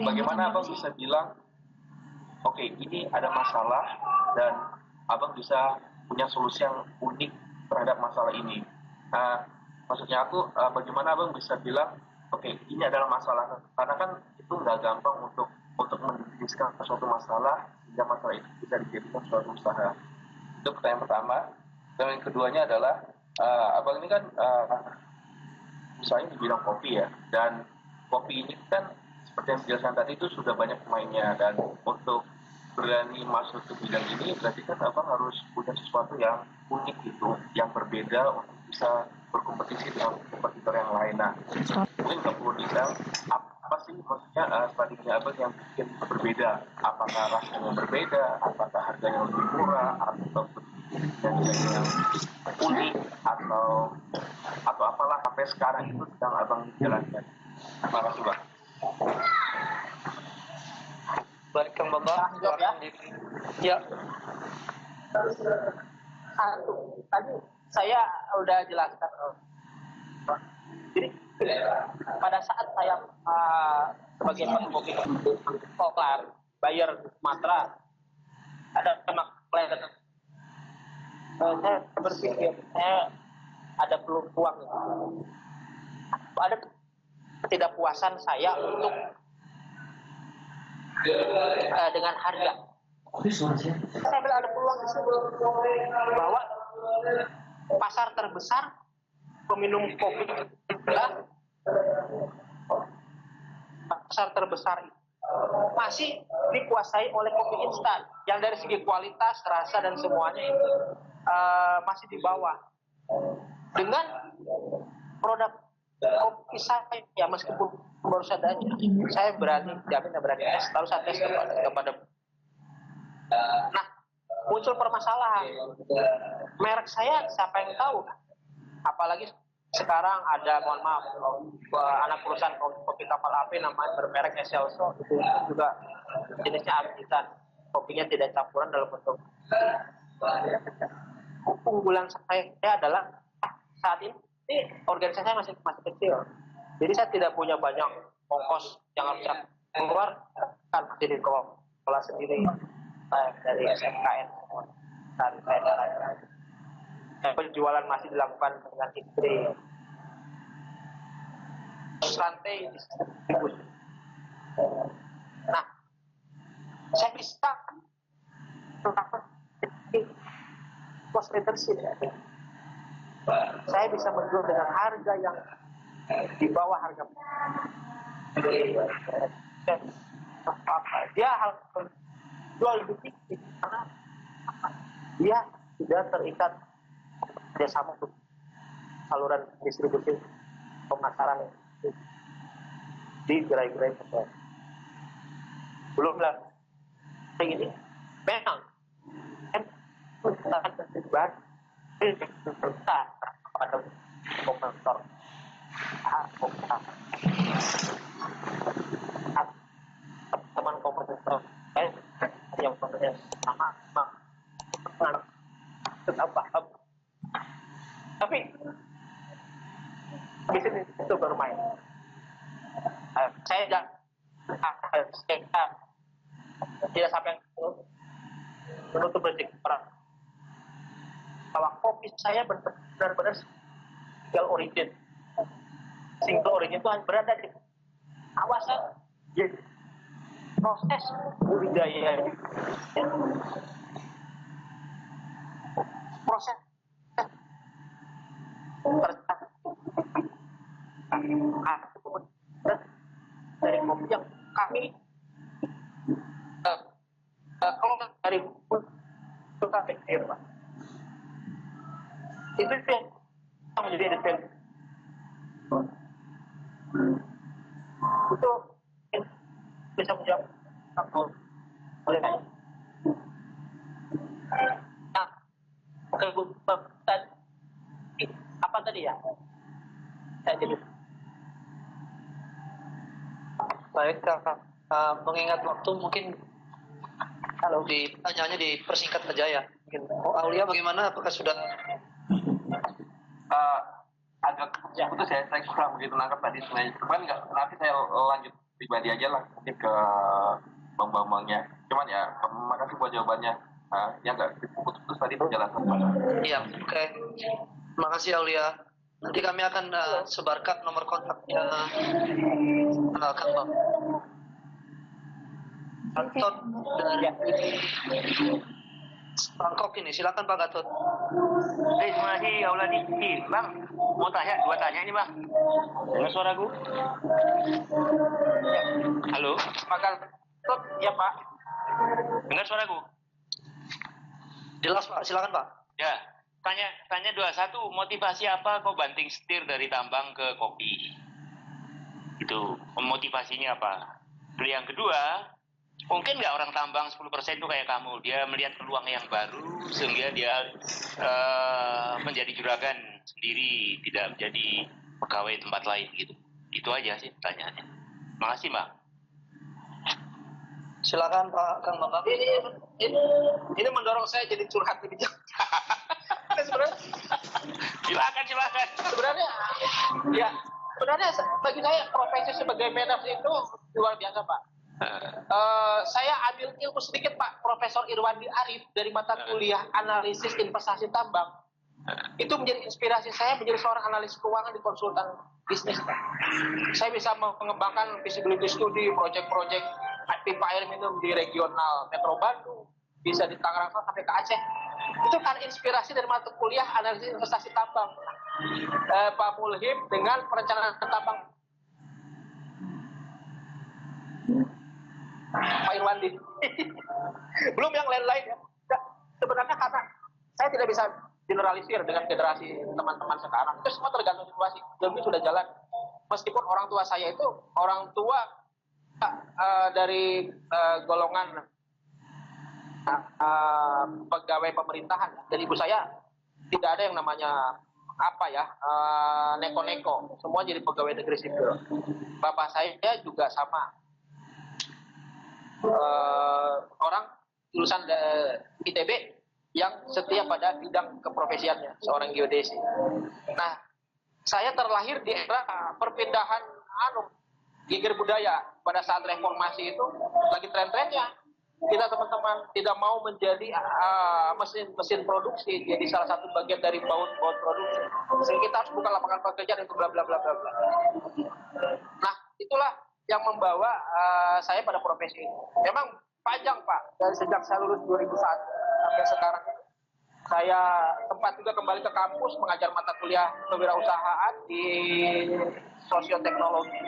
bagaimana Abang bisa bilang, oke, ini ada masalah dan Abang bisa punya solusi yang unik terhadap masalah ini. Maksudnya aku, bagaimana Abang bisa bilang, oke, ini adalah masalah, karena kan itu nggak gampang untuk mendefinisikan suatu masalah sehingga masalah itu bisa dijadikan suatu usaha. Itu pertanyaan pertama. Dan yang keduanya adalah Abang ini kan usahanya di bidang kopi ya, dan kopi ini kan seperti yang dijelaskan tadi itu sudah banyak pemainnya, dan untuk berani masuk ke bidang ini berarti kan Abang harus punya sesuatu yang unik gitu, yang berbeda untuk bisa berkompetisi dengan kompetitor yang lain. Nah, mungkin nggak perlu dibilang apa sih maksudnya strategi Abang yang bikin berbeda? Apakah rasanya berbeda? Apakah harganya lebih murah? Atau yang unik? Atau apalah sampai sekarang itu sedang Abang jalankan? Terima kasih, Bang. Baik Kang Bambang, silakan ya. Tadi saya udah jelaskan. Jadi pada saat saya sebagai pengemudi Koklar bayar di Sumatera, ada klien saya berpikir saya ada peluang. Ada ketidakpuasan saya untuk dengan harga. Saya bilang ada peluang di situ bahwa pasar terbesar peminum kopi adalah pasar terbesar itu masih dikuasai oleh kopi instan yang dari segi kualitas, rasa dan semuanya itu masih di bawah. Dengan produk kopi saya, ya meskipun baru saja, saya berani jamin dan berani tes. Lalu saya tes kepada. Nah, muncul permasalahan. Merek saya siapa yang tahu? Apalagi sekarang ada, mohon maaf, anak perusahaan kopi kapal api namanya bermerek Excelso, itu juga jenisnya Artisan. Kopinya tidak campuran dalam bentuk. Unggulan saya adalah saat ini organisasi saya masih kecil, jadi saya tidak punya banyak ongkos yang harus saya keluar, kan jadi kelola sendiri dari SMKN. Penjualan masih dilakukan dengan istri. Rantai distribusi. Nah, saya bisa cost leadership. Saya bisa menjual dengan harga yang di bawah harga. Dia harus jual lebih tinggi karena dia tidak terikat kerjasama untuk saluran distribusi pemasaran di gerai-gerai besar. Belum lah ini memang akan terlibat pada kompetitor teman kompetitor yang bekerja sama tetap paham, tapi di sini itu bermain. Saya tidak sampai menutup detik perang bahwa kopi saya benar-benar single origin itu berada di kawasan proses budidaya, proses dari kopi yang kami kalau dari suka pikir Pak, itu yang menjadi detail itu bisa menjawab oleh saya. Nah, kebutuhan apa tadi ya? Saya jadi baik, Kak. Mengingat waktu mungkin kalau pertanyaannya dipersingkat saja ya. Mungkin Aulia bagaimana? Apakah sudah agak putus ya, saya kurang begitu nangkap tadi sebenarnya. Cuman nanti saya lanjut pribadi aja lah mungkin ke bang-bangnya. Cuman ya, terima kasih buat jawabannya. Ya nggak putus tadi penjelasan. Iya, oke. Terima kasih Aulia. Nanti kami akan sebarkan nomor kontaknya Kang Bang. Gatot dari Bangkok ini, silakan Pak Gatot. Terima kasih Auladi. Bang, mau tanya dua tanya ini Bang. Dengar suaraku? Halo, Pak Gatot, ya Pak. dengar suaraku? Jelas Pak, silakan Pak. Ya, tanya 21, motivasi apa kau banting setir dari tambang ke kopi? Itu motivasinya apa? Lalu yang kedua, mungkin nggak orang tambang 10% itu kayak kamu, dia melihat peluang yang baru sehingga dia menjadi juragan sendiri, tidak menjadi pegawai tempat lain gitu. Itu aja sih pertanyaannya. Makasih Mbak. Silakan Pak Kang Bambang. Ini mendorong saya jadi curhat lebih jauh. Silakan. Sebenarnya bagi saya profesi sebagai manajer itu luar biasa Pak. Saya ambil ilmu sedikit Pak, Profesor Irwandi Arif dari mata kuliah analisis investasi tambang. Itu menjadi inspirasi saya menjadi seorang analis keuangan di konsultan bisnis. Saya bisa mengembangkan visibility study, proyek-proyek pipa air minum di regional Metro Bandung, bisa di Tangerang sampai ke Aceh. Itu kan inspirasi dari mata kuliah analisis investasi tambang Pak Mulhim dengan perencanaan tambang Pak Irwandi. Belum yang lain-lain ya. Sebenarnya karena saya tidak bisa generalisir dengan generasi teman-teman sekarang. Itu semua tergantung situasi. Ilmu sudah jalan. Meskipun orang tua saya itu orang tua dari golongan pegawai pemerintahan. Dan ibu saya tidak ada yang namanya neko-neko. Semua jadi pegawai negeri sipil. Bapak saya juga sama. Orang lulusan ITB yang setia pada bidang keprofesiannya, seorang geodesi. Nah, saya terlahir di era perpindahan geger budaya pada saat reformasi itu lagi tren-trennya. Kita teman-teman tidak mau menjadi mesin produksi, jadi salah satu bagian dari baut produksi. Sehingga kita harus buka lapangan pekerjaan itu bla bla bla bla bla. Nah, itulah yang membawa saya pada profesi ini. Memang panjang Pak, dari sejak saya lulus 2001 sampai sekarang. Saya sempat juga kembali ke kampus mengajar mata kuliah kewirausahaan di sosioteknologi.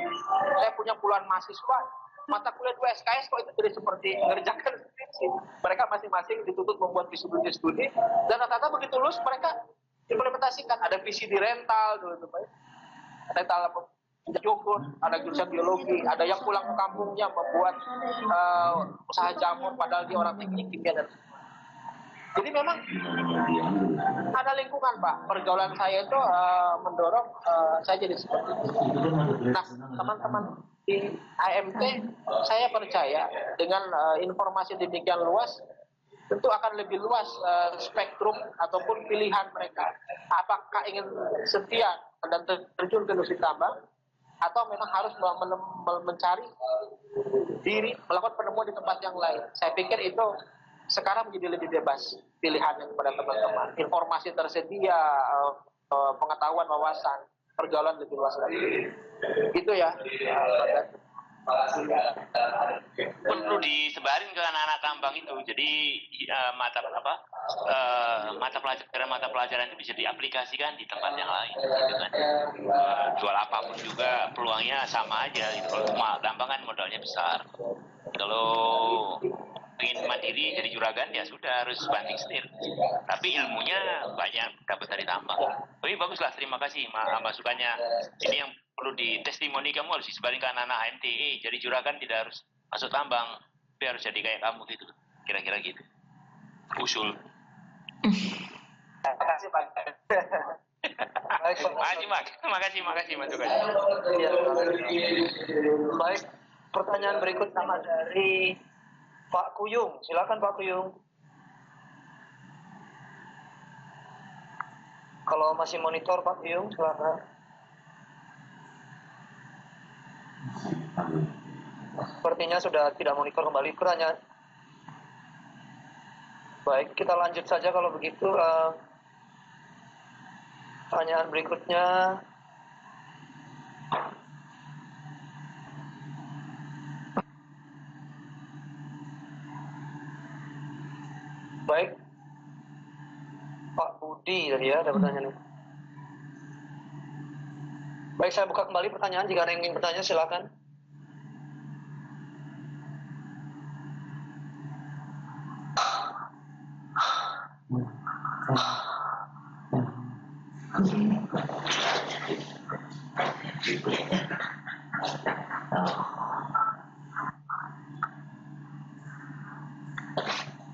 Saya punya puluhan mahasiswa, mata kuliah 2 SKS kok itu jadi seperti mengerjakan skripsi. Mereka masing-masing dituntut membuat visibility study, dan rata-rata begitu lulus mereka implementasikan. Ada visi di rental dulu, rental Jogor, ada jurusan biologi, ada yang pulang ke kampungnya membuat usaha jamur padahal dia orang teknik kimia dan jadi memang ada lingkungan Pak. Pergaulan saya itu mendorong saya jadi seperti itu. Nah, teman-teman di AMT saya percaya dengan informasi demikian luas tentu akan lebih luas spektrum ataupun pilihan mereka. Apakah ingin setia dan terjun ke industri tambang, atau memang harus mencari diri, melakukan penemuan di tempat yang lain. Saya pikir itu sekarang menjadi lebih bebas pilihannya kepada teman-teman. Informasi tersedia, pengetahuan, wawasan, pergaulan lebih luas lagi. Itu ya. Perlu disebarin ke anak-anak tambang itu. Jadi mata pelajaran itu bisa diaplikasikan di tempat yang lain. Gitu kan. Jual apapun juga peluangnya sama aja. Gitu. Kalau cuma tambang kan modalnya besar. Kalau ingin mandiri jadi juragan ya sudah harus banting setir. Tapi ilmunya banyak dapat dari tambang. Tapi baguslah, terima kasih masukannya. Ini yang perlu di testimoni, kamu harus disebarin ke anak-anak HMTE. Jadi juragan tidak harus masuk tambang, tapi harus jadi kayak kamu gitu. Kira-kira gitu. Usul. Terima kasih Pak. Makasih masukannya. Baik, pertanyaan berikut sama dari Pak Kuyung. Silakan Pak Kuyung. Kalau masih monitor Pak Kuyung, silakan. Sepertinya sudah tidak monitor kembali pertanyaan. Baik, kita lanjut saja kalau begitu. Pertanyaan berikutnya. Baik, Pak Budi tadi ya ada pertanyaan. Baik, saya buka kembali pertanyaan. Jika ada yang ingin bertanya, silakan.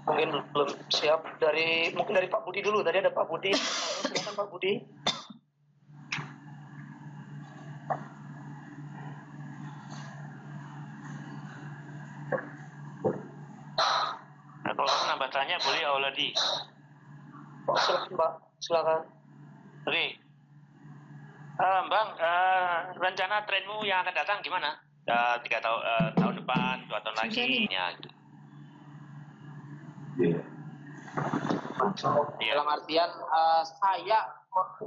Mungkin belum siap. Mungkin dari Pak Budi dulu. Tadi ada Pak Budi. Silakan Pak Budi. Nah, kalau nambah tanya boleh ya Auladi. Silakan Pak. Silakan. Oke. Bang, rencana trenmu yang akan datang gimana? 3 tahun depan, 2 tahun lagi, ya gitu. Dalam artian saya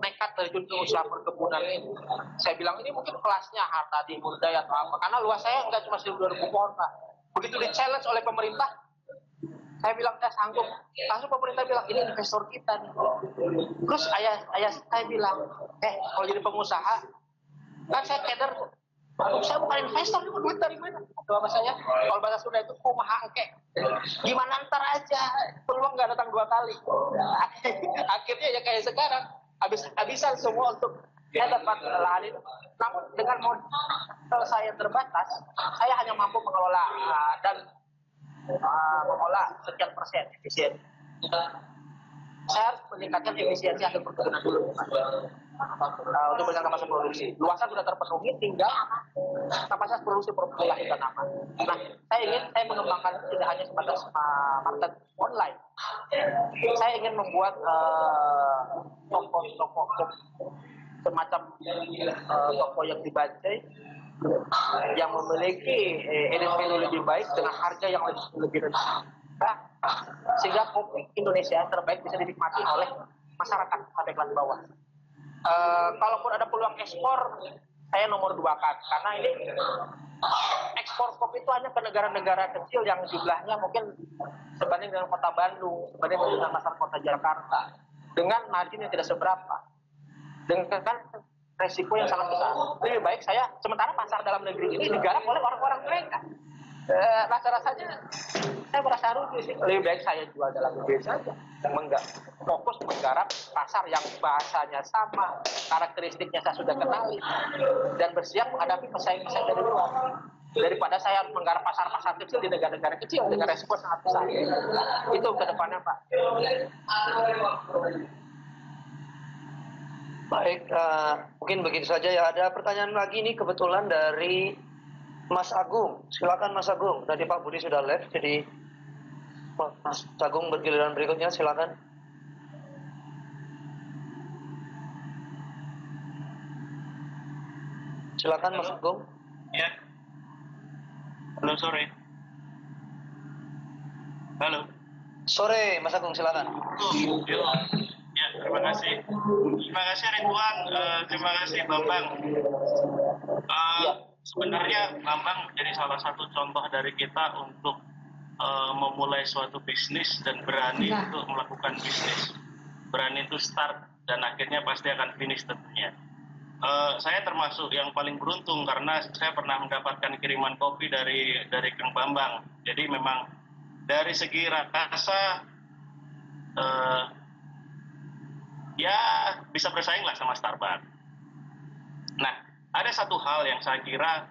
nekat terjun ke usaha perkebunan ini. Saya bilang ini mungkin kelasnya harta timur daya atau apa, karena luas saya nggak cuma 1.200 pohon Pak. Begitu di challenge oleh pemerintah, saya bilang saya sanggup. Langsung pemerintah bilang ini investor kita nih. Terus ayah saya bilang, kalau jadi pengusaha kan saya kader, saya bukan investor, ini duit dari mana? Bapak saya, kalau bahasa Sunda itu kumaha engke. Gimana ntar aja, peluang nggak datang 2 kali. Akhirnya ya kayak sekarang, habisan semua untuk saya dapat lahan itu. Namun dengan modal saya terbatas, saya hanya mampu mengelola dan mengolah sekian persen efisien. Saya harus meningkatkan efisiensi hasil perkebunan dulu untuk meningkatkan kapasitas produksi. Luasan sudah terpenuhi, tinggal kapasitas produksi per bulan kita nambah. Nah, saya mengembangkan tidak hanya sebatas market online. Saya ingin membuat toko semacam toko yang dibajai, yang memiliki added value lebih baik dengan harga yang lebih rendah, sehingga kopi Indonesia terbaik bisa dinikmati oleh masyarakat sampai kelas bawah. Kalaupun ada peluang ekspor, saya nomor 2 kan, karena ini ekspor kopi itu hanya ke negara-negara kecil yang jumlahnya mungkin sebanding dengan kota Bandung, sebanding dengan pasar kota Jakarta, dengan margin yang tidak seberapa, dengan resiko yang sangat besar. Lebih baik saya, sementara pasar dalam negeri ini digarap oleh orang-orang mereka. Rasa-rasanya saya merasa rugi sih. Lebih baik saya jual dalam negeri saja, fokus menggarap pasar yang bahasanya sama, karakteristiknya saya sudah kenali, dan bersiap menghadapi pesaing-pesaing dari luar, daripada saya harus menggarap pasar-pasar kecil di negara-negara kecil dengan resiko sangat besar. Itu ke depannya Pak. Baik, mungkin begitu saja ya. Ada pertanyaan lagi nih kebetulan dari Mas Agung. Silakan Mas Agung. Tadi Pak Budi sudah live, jadi Mas Agung bergiliran berikutnya, silakan. Silakan Mas Agung. Ya. Halo, sore. Halo. Sore Mas Agung, silakan. Ya, terima kasih. Terima kasih Ridwan, terima kasih Bambang. Sebenarnya Bambang menjadi salah satu contoh dari kita untuk memulai suatu bisnis dan berani untuk melakukan bisnis. Berani itu start dan akhirnya pasti akan finish tentunya. Saya termasuk yang paling beruntung karena saya pernah mendapatkan kiriman kopi dari Kang Bambang. Jadi memang dari segi rasa ya bisa bersaing lah sama Starbucks. Nah, ada satu hal yang saya kira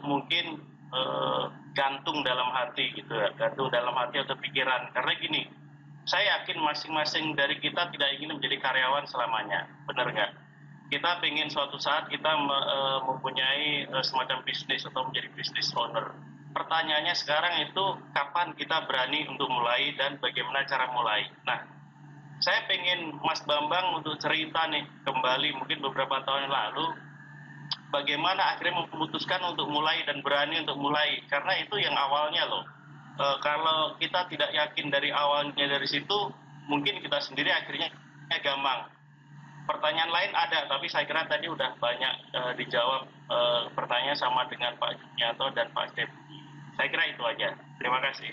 mungkin gantung dalam hati gitu ya, gantung dalam hati atau pikiran. Karena gini, saya yakin masing-masing dari kita tidak ingin menjadi karyawan selamanya, benar nggak? Kita pengen suatu saat kita mempunyai semacam bisnis atau menjadi business owner. Pertanyaannya sekarang itu kapan kita berani untuk mulai dan bagaimana cara mulai. Nah, saya pengen Mas Bambang untuk cerita nih kembali mungkin beberapa tahun yang lalu bagaimana akhirnya memutuskan untuk mulai dan berani untuk mulai, karena itu yang awalnya loh. Kalau kita tidak yakin dari awalnya dari situ, mungkin kita sendiri akhirnya gampang. Pertanyaan lain ada, tapi saya kira tadi udah banyak dijawab pertanyaan sama dengan Pak Junianto dan Pak Step. Saya kira itu aja. Terima kasih.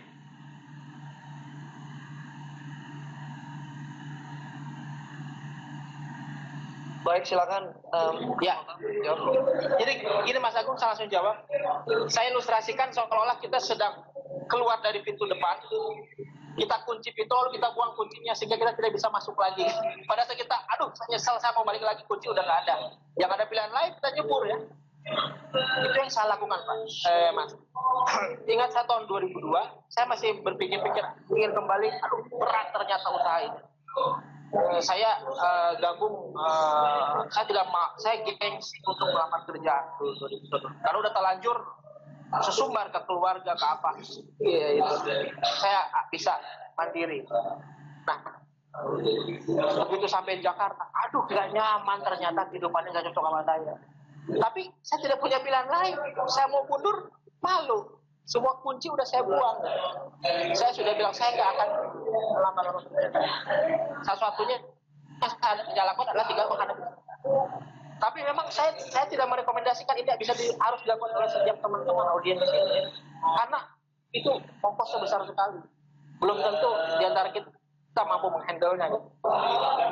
Baik, silakan. Jadi gini Mas Agung, saya langsung jawab. Saya ilustrasikan seolah-olah kita sedang keluar dari pintu depan, kita kunci pintu, lalu kita buang kuncinya sehingga kita tidak bisa masuk lagi. Pada saat kita, aduh, saya nyesel, saya mau balik lagi, kunci udah nggak ada. Yang ada pilihan lain, kita nyebur ya. Itu yang saya lakukan Pak, Mas. Ingat saya tahun 2002, saya masih berpikir-pikir ingin kembali, aduh berat ternyata usaha ini. Saya gabung, saya gengsi untuk melamar kerja karena udah terlanjur sesumbar ke keluarga ke apa, saya bisa mandiri. Nah, begitu sampai Jakarta, aduh gak nyaman ternyata kehidupannya gak cocok sama saya. Tapi saya tidak punya pilihan lain, saya mau mundur malu. semua kunci udah saya buang. Saya sudah bilang saya nggak akan lama-lama kerja. Satu-satunya yang saya lakukan adalah tinggal menghadapi. Tapi memang saya tidak merekomendasikan ini harus dilakukan oleh setiap teman-teman audiens ini, karena itu ongkosnya besar sekali. Belum tentu di antara kita mampu menghandle-nya.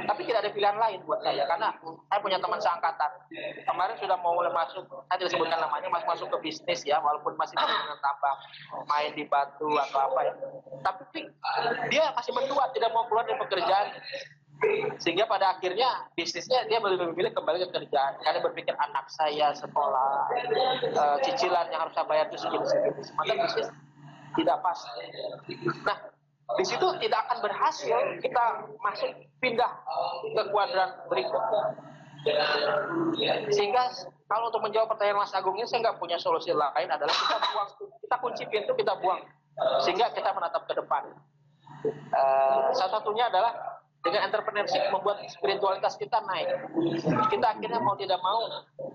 Tapi tidak ada pilihan lain buat saya, karena saya punya teman seangkatan. Kemarin sudah mau mulai masuk, saya tidak sebutkan namanya, masuk ke bisnis ya, walaupun masih dengan tambang, main di batu atau apa ya. Tapi dia masih mendua, tidak mau keluar dari pekerjaan. Sehingga pada akhirnya bisnisnya dia lebih memilih kembali ke kerjaan, karena berpikir anak saya sekolah, cicilan yang harus saya bayar itu segini-segini. Sementara bisnis tidak pas. Nah, di situ tidak akan berhasil kita masuk pindah ke kuadran berikutnya. Sehingga kalau untuk menjawab pertanyaan Mas Agung ini, saya nggak punya solusi lain, adalah kita kunci pintu, kita buang, sehingga kita menatap ke depan. Salah satunya adalah dengan entrepreneurship membuat spiritualitas kita naik. Kita akhirnya mau tidak mau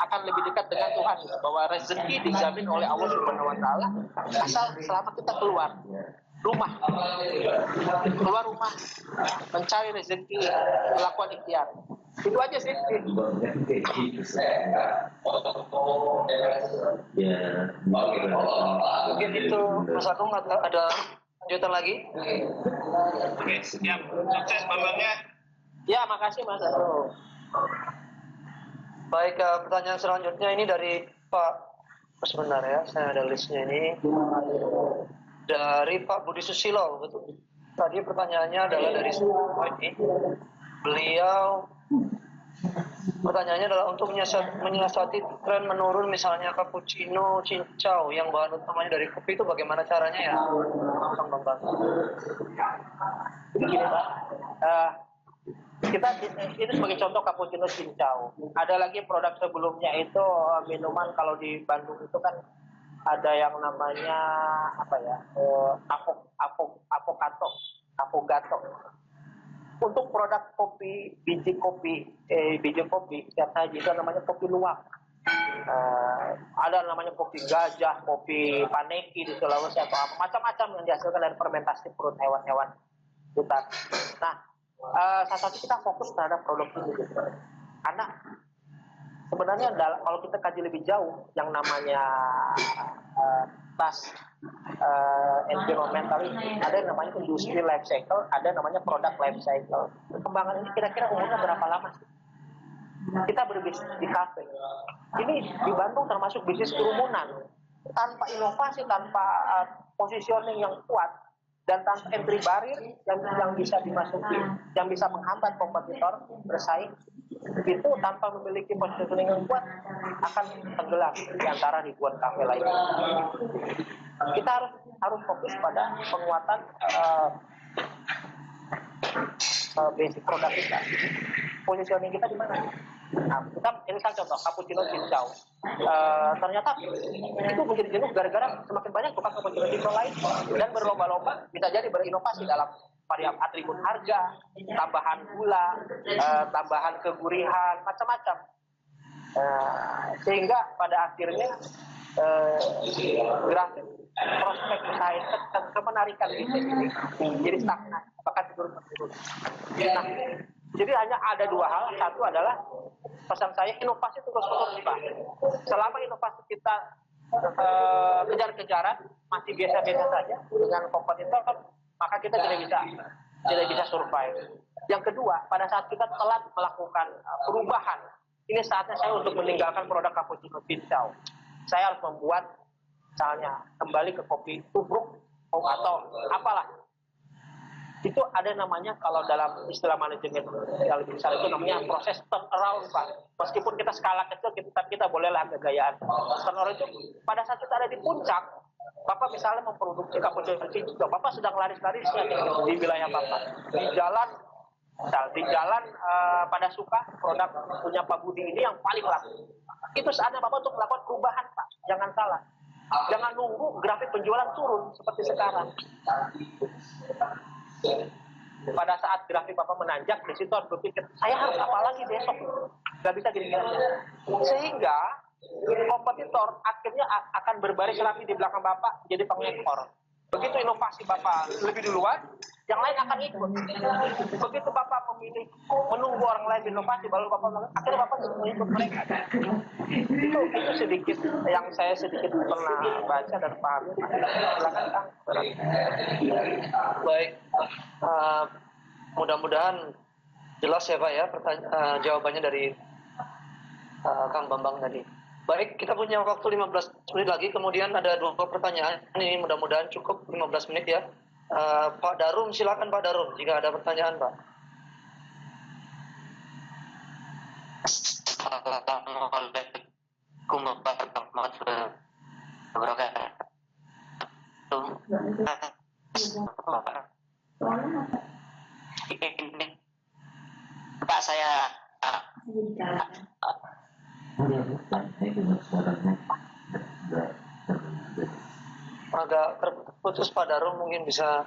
akan lebih dekat dengan Tuhan, bahwa rezeki dijamin oleh Allah Subhanahu wa taala asal selama kita keluar rumah, mencari rezeki, melakukan ikhtiar. Itu aja sih. Mungkin itu Mas Agung ada lanjutan lagi? Oke, siap. Sukses Bambangnya. Ya, makasih Mas Agung. Baik, pertanyaan selanjutnya ini dari Pak, sebentar ya, saya ada listnya ini. Dari Pak Budi Susilo, betul. Tadi pertanyaannya adalah dari ini. Beliau pertanyaannya adalah untuk menyiasati tren menurun, misalnya cappuccino, cincau yang bahan utamanya dari kopi, itu bagaimana caranya ya? Begini Pak, kita ini sebagai contoh cappuccino cincau. Ada lagi produk sebelumnya itu minuman, kalau di Bandung itu kan ada yang namanya apa ya, avogato. Untuk produk kopi, biji kopi setiap saji itu namanya kopi luwak. Ada namanya kopi gajah, kopi paneki di Sulawesi atau apa, macam-macam yang dihasilkan dari fermentasi perut hewan-hewan hutan. Nah, saat kita fokus terhadap produk ini, karena sebenarnya kalau kita kaji lebih jauh, yang namanya environmental, ada yang namanya industri life cycle, ada yang namanya product life cycle. Perkembangan ini kira-kira umurnya berapa lama sih? Kita berbisnis di kafe. Ini di Bandung termasuk bisnis kerumunan. Tanpa inovasi, tanpa positioning yang kuat, dan tanpa entry barrier yang bisa dimasuki, yang bisa menghambat kompetitor bersaing, itu tanpa memiliki positioning yang kuat akan tenggelam di antara ribuan kafe lainnya. Kita harus fokus pada penguatan basic produk kita. Positioning kita di mana? Nah, ini kan contoh cappuccino cincau. Ternyata itu menjadi jenuh gara-gara semakin banyak tukang cappuccino cincau lain, dan berlomba-lomba bisa jadi berinovasi dalam atribut harga, tambahan gula, tambahan kegurihan, macam-macam. Sehingga pada akhirnya grafik prospek usaha kemenarikan bisnis ini jadi stagnan, bahkan turun-menurun. Nah, jadi hanya ada dua hal. Satu adalah pesan saya, inovasi terus-menerus Pak. Selama inovasi kita kejar-kejaran masih biasa-biasa saja dengan kompetitor, maka kita tidak bisa survive. Yang kedua, pada saat kita telat melakukan perubahan, ini saatnya saya untuk meninggalkan produk cappuccino cincau. Saya harus membuat, misalnya, kembali ke kopi tubruk atau apalah. Itu ada namanya, kalau dalam istilah manajemen yang lebih besar itu namanya proses turnaround Pak. Meskipun kita skala kecil, kita bolehlah kegayaan. Turnaround itu pada saat kita ada di puncak, Bapak misalnya memproduksi cappuccino cincau, Bapak sedang laris-larisnya di wilayah Bapak. Di jalan pada suka produk punya Pak Budi ini yang paling laku. Itu saatnya Bapak untuk melakukan perubahan Pak. Jangan salah. Jangan nunggu grafik penjualan turun seperti sekarang. Pada saat grafik Bapak menanjak, di situ harus berpikir, saya harus apa lagi besok? Gak bisa gini-gini. Sehingga kompetitor akhirnya akan berbaris rapi di belakang Bapak jadi pengekor. Begitu inovasi Bapak lebih duluan, yang lain akan ikut. Begitu Bapak memilih menunggu orang lain inovasi, baru Bapak akhirnya Bapak mengikut mereka. Itu sedikit yang saya sedikit pernah baca dan pahami. Silakan Kang. Baik, mudah-mudahan jelas ya Pak ya jawabannya dari Kang Bambang tadi. Baik, kita punya waktu 15 menit lagi, kemudian ada 2 pertanyaan, ini mudah-mudahan cukup 15 menit ya. Pak Darum, silakan Pak Darum, jika ada pertanyaan Pak. Assalamualaikum warahmatullahi wabarakatuh. Pak, saya agak terputus Pak Darum, mungkin bisa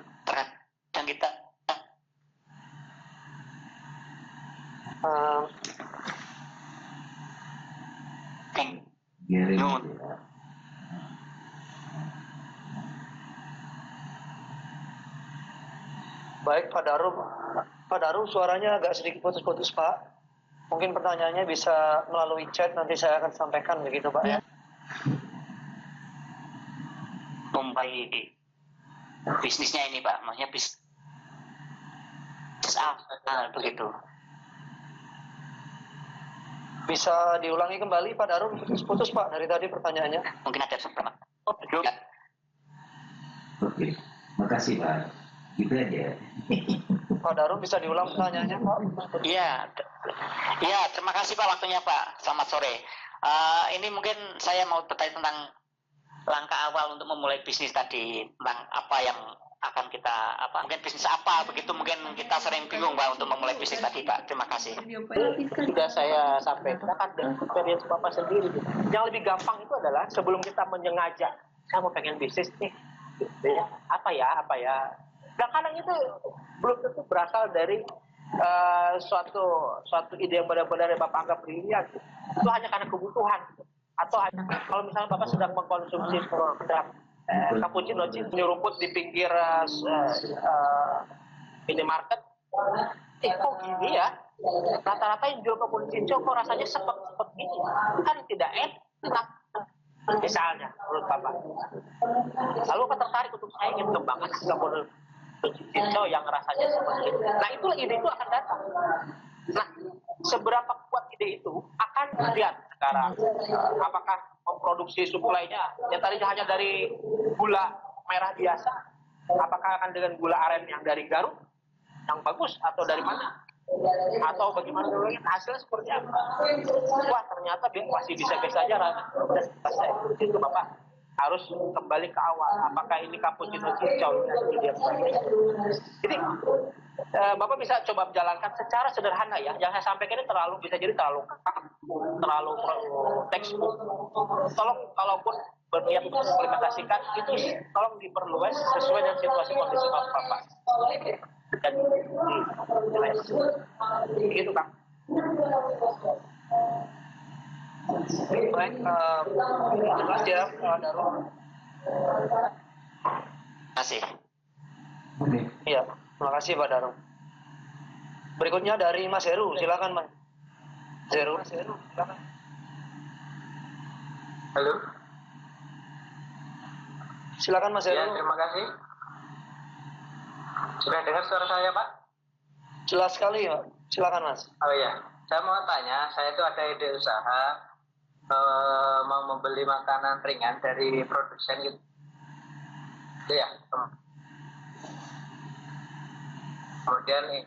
yang kita baik Pak Darum suaranya agak sedikit putus-putus Pak. Mungkin pertanyaannya bisa melalui chat, nanti saya akan sampaikan begitu Pak ya. Mulai bisnisnya ini Pak, maksudnya bisnis apa begitu. Bisa diulangi kembali Pak Darum, putus-putus Pak dari tadi pertanyaannya. Mungkin ada seberapa. Oke, makasih Pak. Gitu aja. Pak Darum bisa diulang pertanyaannya Pak? Iya, terima kasih Pak waktunya Pak. Selamat sore. Ini mungkin saya mau bertanya tentang langkah awal untuk memulai bisnis tadi, tentang apa yang akan kita mungkin bisnis apa begitu, mungkin kita sering bingung Pak untuk memulai bisnis tadi Pak. Terima kasih. Sudah saya sampaikan dan experience Bapak sendiri. Yang lebih gampang itu adalah sebelum kita menyengaja, saya mau pengen bisnis nih, apa ya. Kadang itu belum tentu berasal dari suatu ide yang benar-benar Bapak anggap brilian. Itu hanya karena kebutuhan. Atau hanya kalau misalnya Bapak sedang mengkonsumsi produk cappuccino nyeruput di pinggir minimarket, kok gini ya? Rata-rata yang jual cappuccino kok rasanya sepet gini, kan tidak enak. Misalnya, menurut Bapak. Lalu Bapak tertarik untuk saya ingin mengembangkan cappuccino yang rasanya seperti itu. Nah, itulah ide itu akan datang. Nah, seberapa kuat ide itu akan dilihat sekarang. Apakah memproduksi suplainya yang tadinya hanya dari gula merah biasa, apakah akan dengan gula aren yang dari Garut yang bagus atau dari mana? Atau bagaimana hasilnya seperti apa? Wah, ternyata masih bisa-bisa aja itu Bapak harus kembali ke awal. Apakah ini cappuccino cincau? Jadi Bapak bisa coba menjalankan secara sederhana ya. Yang saya sampaikan ini bisa jadi terlalu textbook. Tolong kalaupun berniat untuk mengimplementasikan itu tolong diperluas sesuai dengan situasi kondisi Bapak. Dan begitu Kang. Baik, jelas ya Pak Darum. Terima kasih. Iya, terima kasih Pak Darum. Berikutnya dari Mas Heru, silakan Mas Heru. Silakan. Halo. Silakan Mas Heru. Ya, terima kasih. Sudah dengar suara saya, Pak? Jelas sekali, Pak. Silakan, Mas. Oh iya, saya mau tanya, saya itu ada ide usaha mau membeli makanan ringan dari produsen gitu. Ya. Kemudian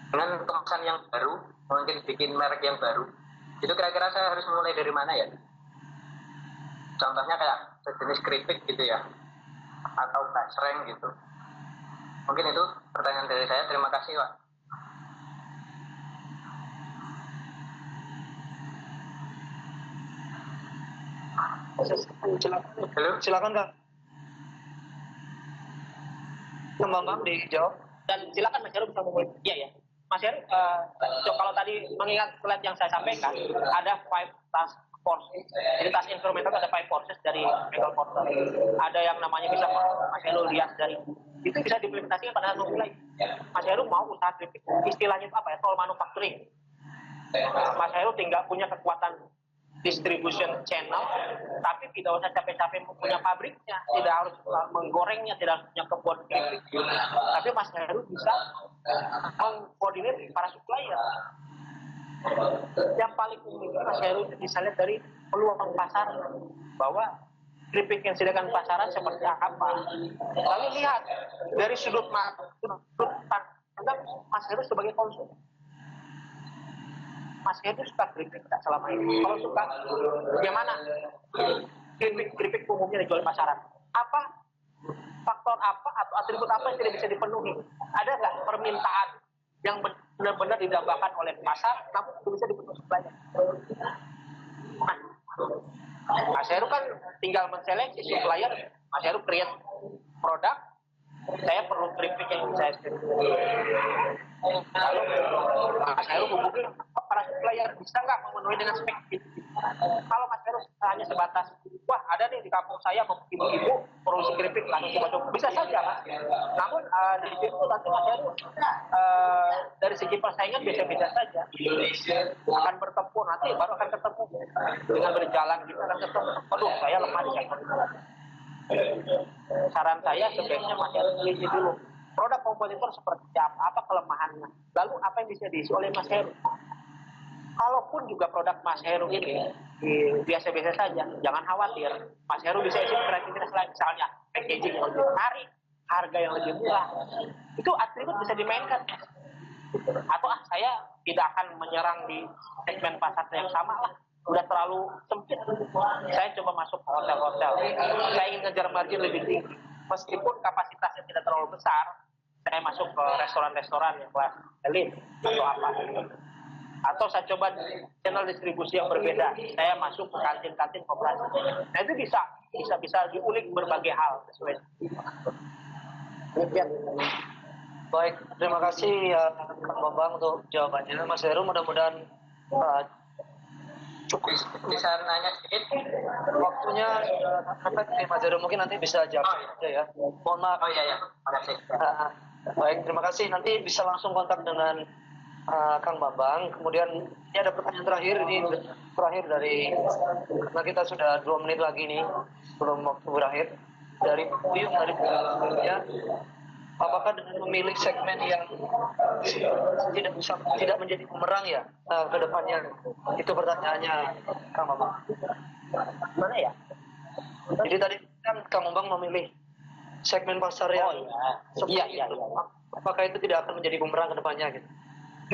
dengan kemasan yang baru, mungkin bikin merek yang baru. Itu kira-kira saya harus mulai dari mana ya? Contohnya kayak sejenis keripik gitu ya, atau basreng gitu. Mungkin itu pertanyaan dari saya. Terima kasih, Pak. Halo, silakan Kak. Bambang dijawab. Dan silakan Mas Heru bisa memulai. Iya ya. Mas Heru, kalau tadi mengingat slide yang saya sampaikan, ada 5 task force. Jadi task instrumental ada 5 forces dari Michael Porter. Ada yang namanya bisa Mas Heru lihat dari itu bisa diimplementasikan pada satu wilayah. Mas Heru mau usaha keripik, istilahnya itu apa ya? Toll manufacturing. Mas Heru tinggal punya kekuatan distribution channel, tapi tidak usah capek-capek punya pabriknya, tidak harus menggorengnya, tidak harus punya kebun keripik. Tapi Mas Heru bisa mengkoordinir para supplier. Yang paling umum Mas Heru bisa lihat dari peluang pasar, bahwa keripik yang disediakan pasaran seperti apa. Lalu lihat dari sudut pandang Mas Heru sebagai konsumen. Mas Heru suka keripik tidak selama ini? Kalau suka, bagaimana keripik umumnya dijual di pasaran? Apa faktor apa atau atribut apa yang tidak bisa dipenuhi? Ada nggak permintaan yang benar-benar didambakan oleh pasar, namun tidak bisa dipenuhi supplier? Mas Heru kan tinggal menseleksi supplier. Mas Heru create produk, saya perlu keripik yang saya sendiri. Lalu Mas Heru hubungi para supplier, bisa nggak memenuhi dengan spek itu? Kalau Mas Heru hanya sebatas, wah ada nih di kampung saya ibu-ibu produksi keripik, langsung coba-coba, bisa saja Mas. Namun di situ nanti Mas Heru dari segi persaingan beda-beda saja. Akan bertempur, nanti baru akan ketemu. Dengan berjalan kita akan ketemu. Aduh, saya lemah di sektor. Saran saya sebaiknya Mas Heru teliti dulu produk kompetitor seperti apa kelemahannya, lalu apa yang bisa diisi oleh Mas Heru. Kalaupun juga produk Mas Heru ini biasa-biasa saja, jangan khawatir. Mas Heru bisa isi kreativitas lain, misalnya packaging yang lebih menarik, harga yang lebih murah. Itu atribut bisa dimainkan. Atau saya tidak akan menyerang di segmen pasar yang sama lah. Udah terlalu sempit. Saya coba masuk ke hotel-hotel. Saya ingin ngejar margin lebih tinggi. Meskipun kapasitasnya tidak terlalu besar, saya masuk ke restoran-restoran yang kelas elit atau apa. Atau saya coba channel distribusi yang berbeda. Saya masuk ke kantin-kantin koperasi. Nah itu bisa diulik berbagai hal sesuai. Baik, terima kasih Kang Bambang untuk jawabannya. Mas Heru, mudah-mudahan cukup. Bisa nanya sedikit? Waktunya sampai Mas Heru mungkin nanti bisa jawab aja ya. Mohon maaf. Oh iya, makasih. Baik, terima kasih. Nanti bisa langsung kontak dengan Kang Bambang. Kemudian ini ada pertanyaan terakhir dari, karena kita sudah 2 menit lagi nih sebelum waktu berakhir, dari Puyung dari sebelumnya. Apakah dengan memilih segmen yang tidak menjadi bumerang ya ke depannya? Itu pertanyaannya Kang Bambang. Mana ya? Jadi tadi kan Kang Bambang memilih segmen pasar yang iya. Apakah itu tidak akan menjadi bumerang ke depannya gitu?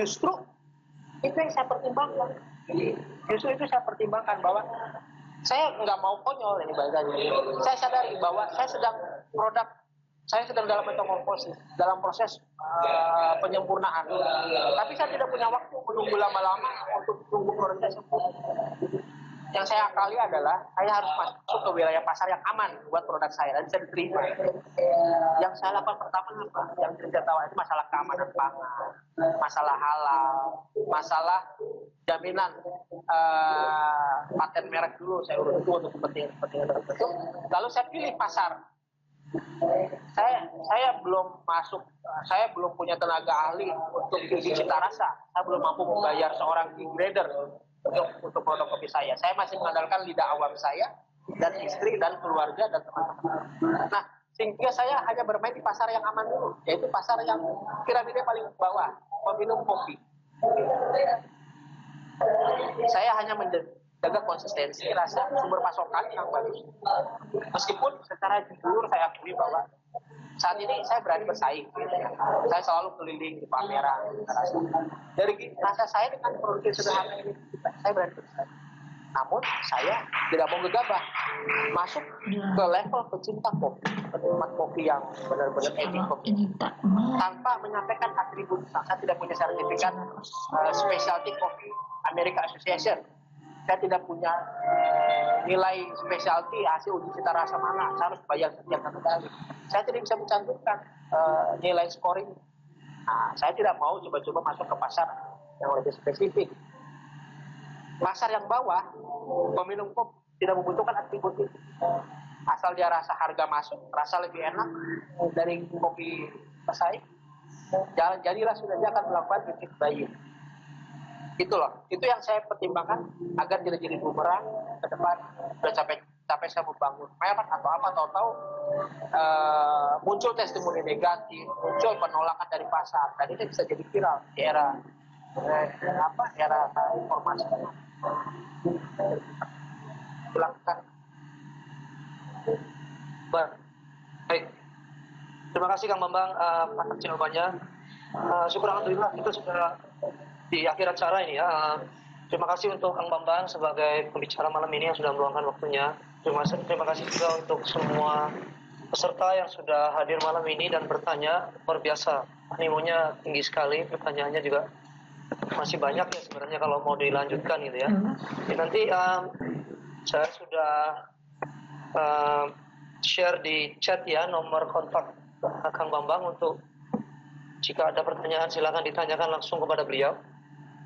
Justru itu yang saya pertimbangkan. Justru itu saya pertimbangkan bahwa saya nggak mau konyol ini bahasanya. Saya sadari bahwa saya sedang dalam metamorfosis, dalam proses penyempurnaan. Tapi saya tidak punya waktu menunggu lama-lama untuk tunggu proses sempurna. Yang saya akali adalah saya harus masuk ke wilayah pasar yang aman buat produk saya dan bisa diterima. Yang saya lakukan pertama apa? Yang saya tahu itu masalah keamanan pangan, masalah halal, masalah jaminan paten merek dulu saya urus itu untuk kepentingan tertentu. Lalu saya pilih pasar. Saya belum punya tenaga ahli untuk gizi cita rasa. Saya belum mampu membayar seorang grader untuk produk kopi saya. Saya masih mengandalkan lidah awam saya dan istri dan keluarga dan teman-teman. Nah, sehingga saya hanya bermain di pasar yang aman dulu, yaitu pasar yang piramida paling bawah, peminum kopi. Saya hanya menjaga konsistensi rasa sumber pasokan yang bagus. Meskipun secara jujur saya akui bahwa saat ini saya berani bersaing, gitu ya. Saya selalu keliling di pameran rasa. Dari rasa saya dengan produksi sederhana ini, saya berani bersaing. Namun saya tidak mau gegabah masuk ke level pecinta kopi, penikmat kopi yang benar-benar etik kopi, tanpa menyampaikan atribut. Saya tidak punya sertifikat specialty coffee American Association. Saya tidak punya nilai specialty hasil uji cita rasa mana. Saya harus bayar setiap 1 kali. Saya tidak bisa mencantumkan nilai scoring. Nah, saya tidak mau coba-coba masuk ke pasar yang lebih spesifik. Pasar yang bawah, peminum kopi tidak membutuhkan atributif. Asal dia rasa harga masuk, rasa lebih enak dari kopi pesaing, jadilah sudah dia akan melakukan titik bayi. Itulah, itu yang saya pertimbangkan agar tidak jadi bumerang ke depan. Udah capek saya membangun merek atau apa, tahu-tahu muncul testimoni negatif, muncul penolakan dari pasar, dan ini bisa jadi viral di era informasi. Silakan. Baik. Terima kasih Kang Bambang atas jawabannya. Syukur alhamdulillah kita sudah di akhir acara ini ya. Terima kasih untuk Kang Bambang sebagai pembicara malam ini yang sudah meluangkan waktunya. Terima kasih juga untuk semua peserta yang sudah hadir malam ini dan bertanya. Luar biasa, animonya tinggi sekali, pertanyaannya juga masih banyak ya sebenarnya kalau mau dilanjutkan gitu ya. Jadi nanti saya sudah share di chat ya nomor kontak Kang Bambang untuk jika ada pertanyaan silakan ditanyakan langsung kepada beliau.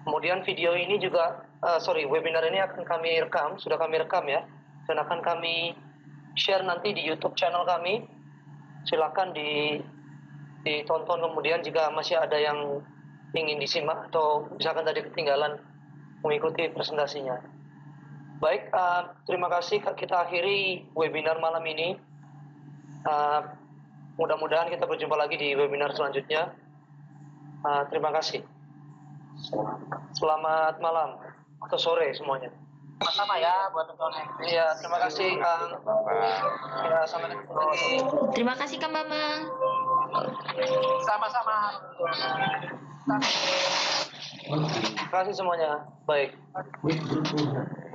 Kemudian video ini juga, webinar ini akan kami rekam, sudah kami rekam ya, dan akan kami share nanti di YouTube channel kami. Silakan ditonton, kemudian jika masih ada yang ingin disimak atau misalkan tadi ketinggalan mengikuti presentasinya. Baik, terima kasih, kita akhiri webinar malam ini. Mudah-mudahan kita berjumpa lagi di webinar selanjutnya. Terima kasih. Selamat malam atau sore semuanya. Sama-sama ya buat nonton. Iya, terima kasih. Ya, assalamualaikum. Terima kasih Kang Bambang. Sama-sama. Terima kasih semuanya. Baik.